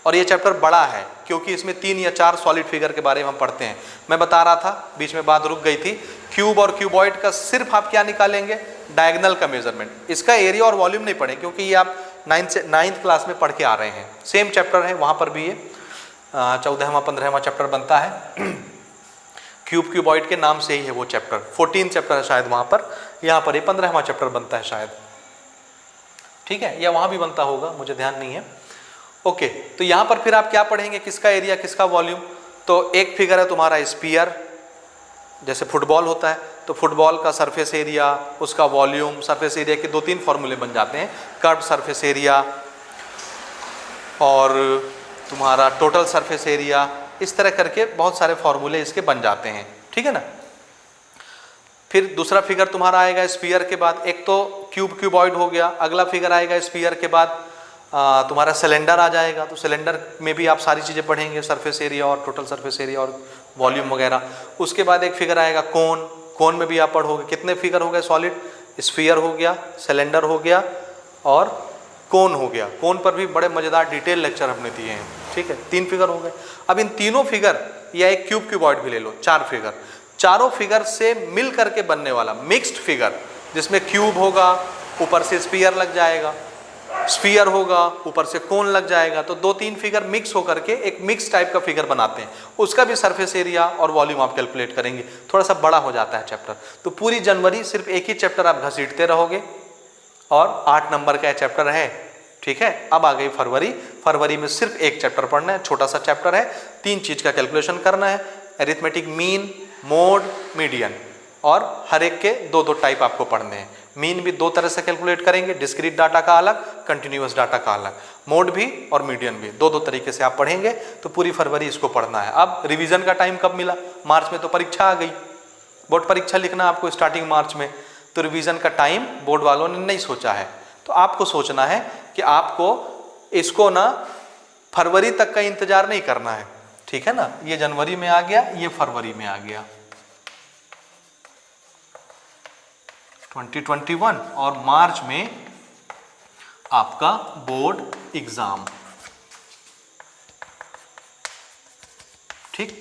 और ये चैप्टर बड़ा है क्योंकि इसमें 3 या 4 सॉलिड फिगर के बारे में हम पढ़ते हैं। मैं बता रहा था, बीच में बात रुक गई थी। क्यूब और क्यूबॉइड का सिर्फ आप क्या निकालेंगे? डायगोनल का मेजरमेंट। इसका एरिया और वॉल्यूम नहीं पढ़ें क्योंकि ये आप 9th क्लास में पढ़ के आ रहे हैं। सेम चैप्टर है, वहाँ पर भी ये 14वां 15वां चैप्टर बनता है। क्यूब क्यूबॉइड के नाम से ही है वो चैप्टर। 14 चैप्टर है शायद वहाँ पर, यहाँ पर ये 15वां चैप्टर बनता है शायद। ठीक है, या वहाँ भी बनता होगा, मुझे ध्यान नहीं है। ओके, तो यहाँ पर फिर आप क्या पढ़ेंगे? किसका एरिया, किसका वॉल्यूम? तो एक फिगर है तुम्हारा स्फीयर, जैसे फुटबॉल होता है तो फुटबॉल का सरफेस एरिया, उसका वॉल्यूम, सरफेस एरिया के 2-3 फॉर्मूले बन जाते हैं। कर्व सरफेस एरिया और तुम्हारा टोटल सरफेस एरिया, इस तरह करके बहुत सारे फॉर्मूले इसके बन जाते हैं। ठीक है ना? फिर दूसरा फिगर तुम्हारा आएगा स्फीयर के बाद, एक तो क्यूब क्यूबॉइड हो गया, अगला फिगर आएगा स्फीयर के बाद तुम्हारा सिलेंडर आ जाएगा। तो सिलेंडर में भी आप सारी चीज़ें पढ़ेंगे, सरफेस एरिया और टोटल सरफेस एरिया और वॉल्यूम वगैरह। उसके बाद एक फिगर आएगा कोन, कोन में भी आप पढ़ोगे। कितने फिगर हो गए? सॉलिड, स्फीयर हो गया, सिलेंडर हो गया और कोन हो गया। कोन पर भी बड़े मज़ेदार डिटेल लेक्चर हमने दिए हैं। ठीक है, 3 फिगर हो गए। अब इन तीनों फिगर या एक क्यूब क्यूबॉइड भी ले लो, 4 फिगर, चारों फिगर से मिल करके बनने वाला मिक्स्ड फिगर, जिसमें क्यूब होगा, ऊपर से स्फीयर लग जाएगा, स्फीयर होगा, ऊपर से कोन लग जाएगा। तो 2-3 फिगर मिक्स होकर के एक मिक्स टाइप का फिगर बनाते हैं। उसका भी सरफेस एरिया और वॉल्यूम आप कैलकुलेट करेंगे। थोड़ा सा बड़ा हो जाता है चैप्टर। तो पूरी जनवरी सिर्फ एक ही चैप्टर आप घसीटते रहोगे और 8 नंबर का चैप्टर है। ठीक है, अब आ गई फरवरी। फरवरी में सिर्फ 1 चैप्टर पढ़ना है, छोटा सा चैप्टर है। 3 चीज़ का कैलकुलेशन करना है, अरिथमेटिक मीन, मोड, मीडियन, और हर एक के 2-2 टाइप आपको पढ़ने हैं। मीन भी 2 तरह से कैलकुलेट करेंगे, डिस्क्रीट डाटा का अलग, कंटिन्यूअस डाटा का अलग। मोड भी और मीडियन भी 2-2 तरीके से आप पढ़ेंगे। तो पूरी फरवरी इसको पढ़ना है। अब रिवीजन का टाइम कब मिला? मार्च में तो परीक्षा आ गई, बोर्ड परीक्षा लिखना आपको स्टार्टिंग मार्च में। तो रिवीजन का टाइम बोर्ड वालों ने नहीं सोचा है, तो आपको सोचना है कि आपको इसको ना फरवरी तक का इंतजार नहीं करना है। ठीक है ना? ये जनवरी में आ गया, ये फरवरी में आ गया 2021, और मार्च में आपका बोर्ड एग्जाम। ठीक,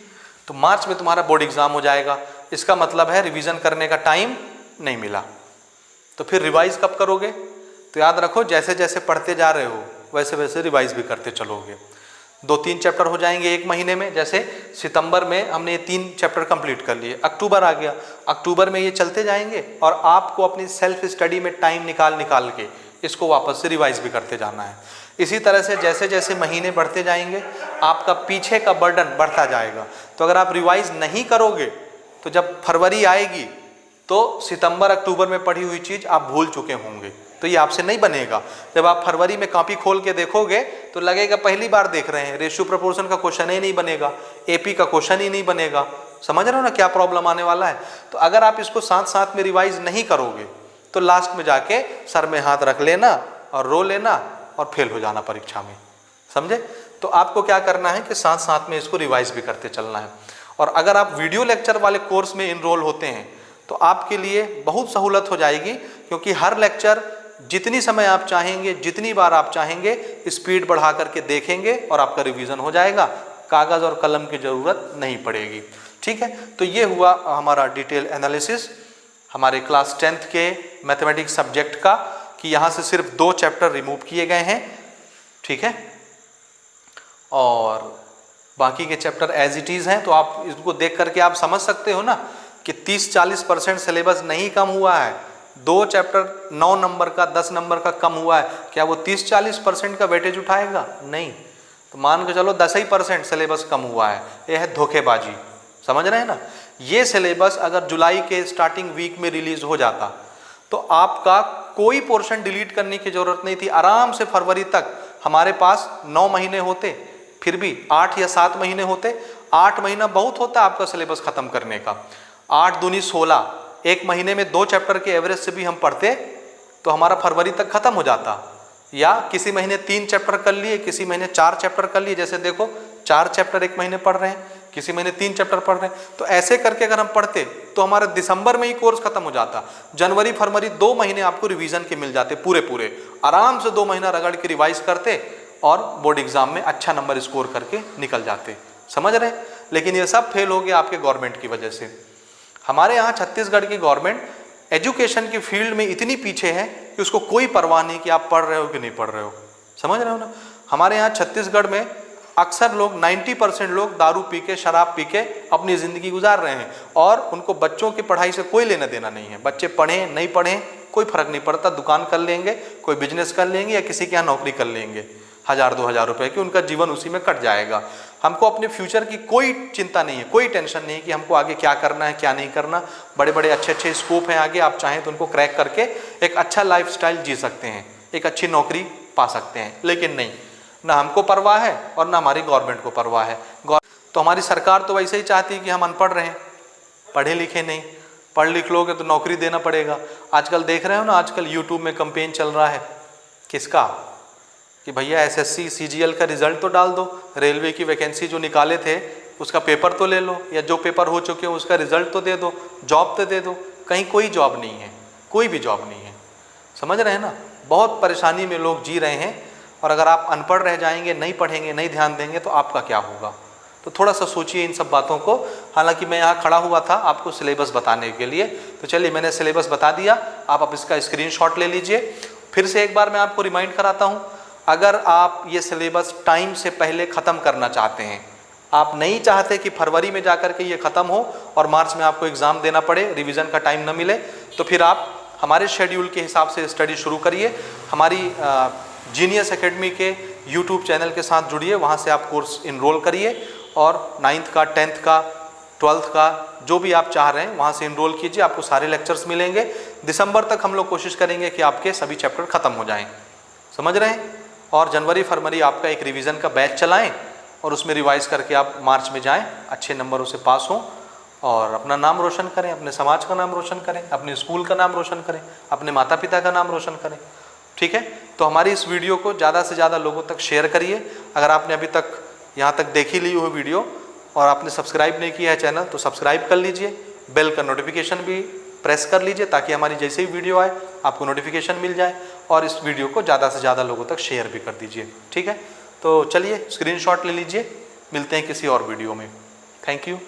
तो मार्च में तुम्हारा बोर्ड एग्जाम हो जाएगा। इसका मतलब है रिवीजन करने का टाइम नहीं मिला। तो फिर रिवाइज कब करोगे? तो याद रखो, जैसे जैसे पढ़ते जा रहे हो वैसे वैसे रिवाइज भी करते चलोगे। 2-3 चैप्टर हो जाएंगे एक महीने में। जैसे सितंबर में हमने ये 3 चैप्टर कंप्लीट कर लिए, अक्टूबर आ गया, अक्टूबर में ये चलते जाएंगे और आपको अपनी सेल्फ स्टडी में टाइम निकाल के इसको वापस से रिवाइज भी करते जाना है। इसी तरह से जैसे जैसे महीने बढ़ते जाएंगे आपका पीछे का बर्डन बढ़ता जाएगा। तो अगर आप रिवाइज नहीं करोगे तो जब फरवरी आएगी तो सितंबर अक्टूबर में पढ़ी हुई चीज़ आप भूल चुके होंगे, तो ये आपसे नहीं बनेगा। जब आप फरवरी में कॉपी खोल के देखोगे तो लगेगा पहली बार देख रहे हैं, रेशियो प्रोपोर्शन का क्वेश्चन ही नहीं बनेगा, एपी का क्वेश्चन ही नहीं बनेगा। समझ रहे हो ना क्या प्रॉब्लम आने वाला है। तो अगर आप इसको साथ साथ में रिवाइज नहीं करोगे तो लास्ट में जाके सर में हाथ रख लेना और रो लेना और फेल हो जाना परीक्षा में, समझे। तो आपको क्या करना है कि साथ साथ में इसको रिवाइज भी करते चलना है। और अगर आप वीडियो लेक्चर वाले कोर्स में इनरोल होते हैं तो आपके लिए बहुत सहूलत हो जाएगी, क्योंकि हर लेक्चर जितनी समय आप चाहेंगे, जितनी बार आप चाहेंगे, स्पीड बढ़ा करके देखेंगे और आपका रिवीजन हो जाएगा, कागज़ और कलम की ज़रूरत नहीं पड़ेगी। ठीक है, तो ये हुआ हमारा डिटेल एनालिसिस हमारे क्लास 10th के मैथमेटिक्स सब्जेक्ट का, कि यहाँ से सिर्फ 2 चैप्टर रिमूव किए गए हैं। ठीक है, और बाकी के चैप्टर एज इट इज़ हैं। तो आप इसको देख करके आप समझ सकते हो ना कि 30-40% सिलेबस नहीं कम हुआ है। 2 चैप्टर 9 नंबर का 10 नंबर का कम हुआ है, क्या वो 30-40% का वेटेज उठाएगा? नहीं। तो मान के चलो 10% सिलेबस कम हुआ है, यह है धोखेबाजी। समझ रहे हैं ना। ये सिलेबस अगर जुलाई के स्टार्टिंग वीक में रिलीज हो जाता तो आपका कोई पोर्शन डिलीट करने की जरूरत नहीं थी। आराम से फरवरी तक हमारे पास 9 महीने होते, फिर भी 8 या 7 महीने होते। 8 महीना बहुत होता है आपका सिलेबस खत्म करने का। 8 दूनी 16, एक महीने में 2 चैप्टर के एवरेज से भी हम पढ़ते तो हमारा फरवरी तक खत्म हो जाता। या किसी महीने 3 चैप्टर कर लिए, किसी महीने 4 चैप्टर कर लिए। जैसे देखो 4 चैप्टर एक महीने पढ़ रहे हैं, किसी महीने 3 चैप्टर पढ़ रहे हैं। तो ऐसे करके अगर हम पढ़ते तो हमारा दिसंबर में ही कोर्स खत्म हो जाता। जनवरी फरवरी 2 महीने आपको रिवीजन के मिल जाते पूरे। आराम से 2 महीना रगड़ के रिवाइज करते और बोर्ड एग्जाम में अच्छा नंबर स्कोर करके निकल जाते। समझ रहे हैं। लेकिन ये सब फेल हो गया आपके गवर्नमेंट की वजह से। हमारे यहाँ छत्तीसगढ़ की गवर्नमेंट एजुकेशन की फील्ड में इतनी पीछे है कि उसको कोई परवाह नहीं कि आप पढ़ रहे हो कि नहीं पढ़ रहे हो। समझ रहे हो ना। हमारे यहाँ छत्तीसगढ़ में अक्सर लोग 90% लोग दारू पी के, शराब पी के अपनी ज़िंदगी गुजार रहे हैं और उनको बच्चों की पढ़ाई से कोई लेना देना नहीं है। बच्चे पढ़ें नहीं पढ़ें कोई फ़र्क नहीं पड़ता, दुकान कर लेंगे, कोई बिजनेस कर लेंगे या किसी के यहाँ नौकरी कर लेंगे 1000-2000 रुपए की, उनका जीवन उसी में कट जाएगा। हमको अपने फ्यूचर की कोई चिंता नहीं है, कोई टेंशन नहीं है कि हमको आगे क्या करना है क्या नहीं करना। बड़े बड़े अच्छे स्कोप हैं आगे, आप चाहें तो उनको क्रैक करके एक अच्छा लाइफस्टाइल जी सकते हैं, एक अच्छी नौकरी पा सकते हैं। लेकिन नहीं, ना हमको परवाह है और ना हमारी गवर्नमेंट को परवाह है। तो हमारी सरकार तो वैसे ही चाहती है कि हम अनपढ़ रहें, पढ़े लिखे नहीं। पढ़ लिख लोगे तो नौकरी देना पड़ेगा। आजकल देख रहे हो ना, आजकल यूट्यूब में कैंपेन चल रहा है किसका, कि भैया एसएससी सीजीएल का रिजल्ट तो डाल दो, रेलवे की वैकेंसी जो निकाले थे उसका पेपर तो ले लो, या जो पेपर हो चुके हैं उसका रिजल्ट तो दे दो, जॉब तो दे दो। कहीं कोई जॉब नहीं है, कोई भी जॉब नहीं है। समझ रहे हैं ना। बहुत परेशानी में लोग जी रहे हैं और अगर आप अनपढ़ रह जाएंगे, नहीं पढ़ेंगे, नहीं ध्यान देंगे तो आपका क्या होगा। तो थोड़ा सा सोचिए इन सब बातों को। हालांकि मैं यहाँ खड़ा हुआ था आपको सिलेबस बताने के लिए, तो चलिए मैंने सिलेबस बता दिया। आप अब इसका स्क्रीनशॉट ले लीजिए। फिर से एक बार मैं आपको रिमाइंड कराता हूँ, अगर आप ये सिलेबस टाइम से पहले ख़त्म करना चाहते हैं, आप नहीं चाहते कि फरवरी में जाकर के ये ख़त्म हो और मार्च में आपको एग्ज़ाम देना पड़े, रिवीजन का टाइम न मिले, तो फिर आप हमारे शेड्यूल के हिसाब से स्टडी शुरू करिए। हमारी जीनियस एकेडमी के यूट्यूब चैनल के साथ जुड़िए, वहाँ से आप कोर्स इनरोल करिए और 9th का 10th का 12th का जो भी आप चाह रहे हैं वहाँ से इनरोल कीजिए। आपको सारे लेक्चर्स मिलेंगे। दिसंबर तक हम लोग कोशिश करेंगे कि आपके सभी चैप्टर ख़त्म हो जाएं। समझ रहे हैं। और जनवरी फरवरी आपका एक रिवीजन का बैच चलाएं और उसमें रिवाइज करके आप मार्च में जाएं, अच्छे नंबरों से पास हों और अपना नाम रोशन करें, अपने समाज का नाम रोशन करें, अपने स्कूल का नाम रोशन करें, अपने माता पिता का नाम रोशन करें। ठीक है। तो हमारी इस वीडियो को ज़्यादा से ज़्यादा लोगों तक शेयर करिए। अगर आपने अभी तक यहाँ तक देखी ली हुई वीडियो और आपने सब्सक्राइब नहीं किया है चैनल तो सब्सक्राइब कर लीजिए, बेल का नोटिफिकेशन भी प्रेस कर लीजिए ताकि हमारी जैसे ही वीडियो आए आपको नोटिफिकेशन मिल जाए, और इस वीडियो को ज़्यादा से ज़्यादा लोगों तक शेयर भी कर दीजिए। ठीक है। तो चलिए स्क्रीनशॉट ले लीजिए, मिलते हैं किसी और वीडियो में। Thank you.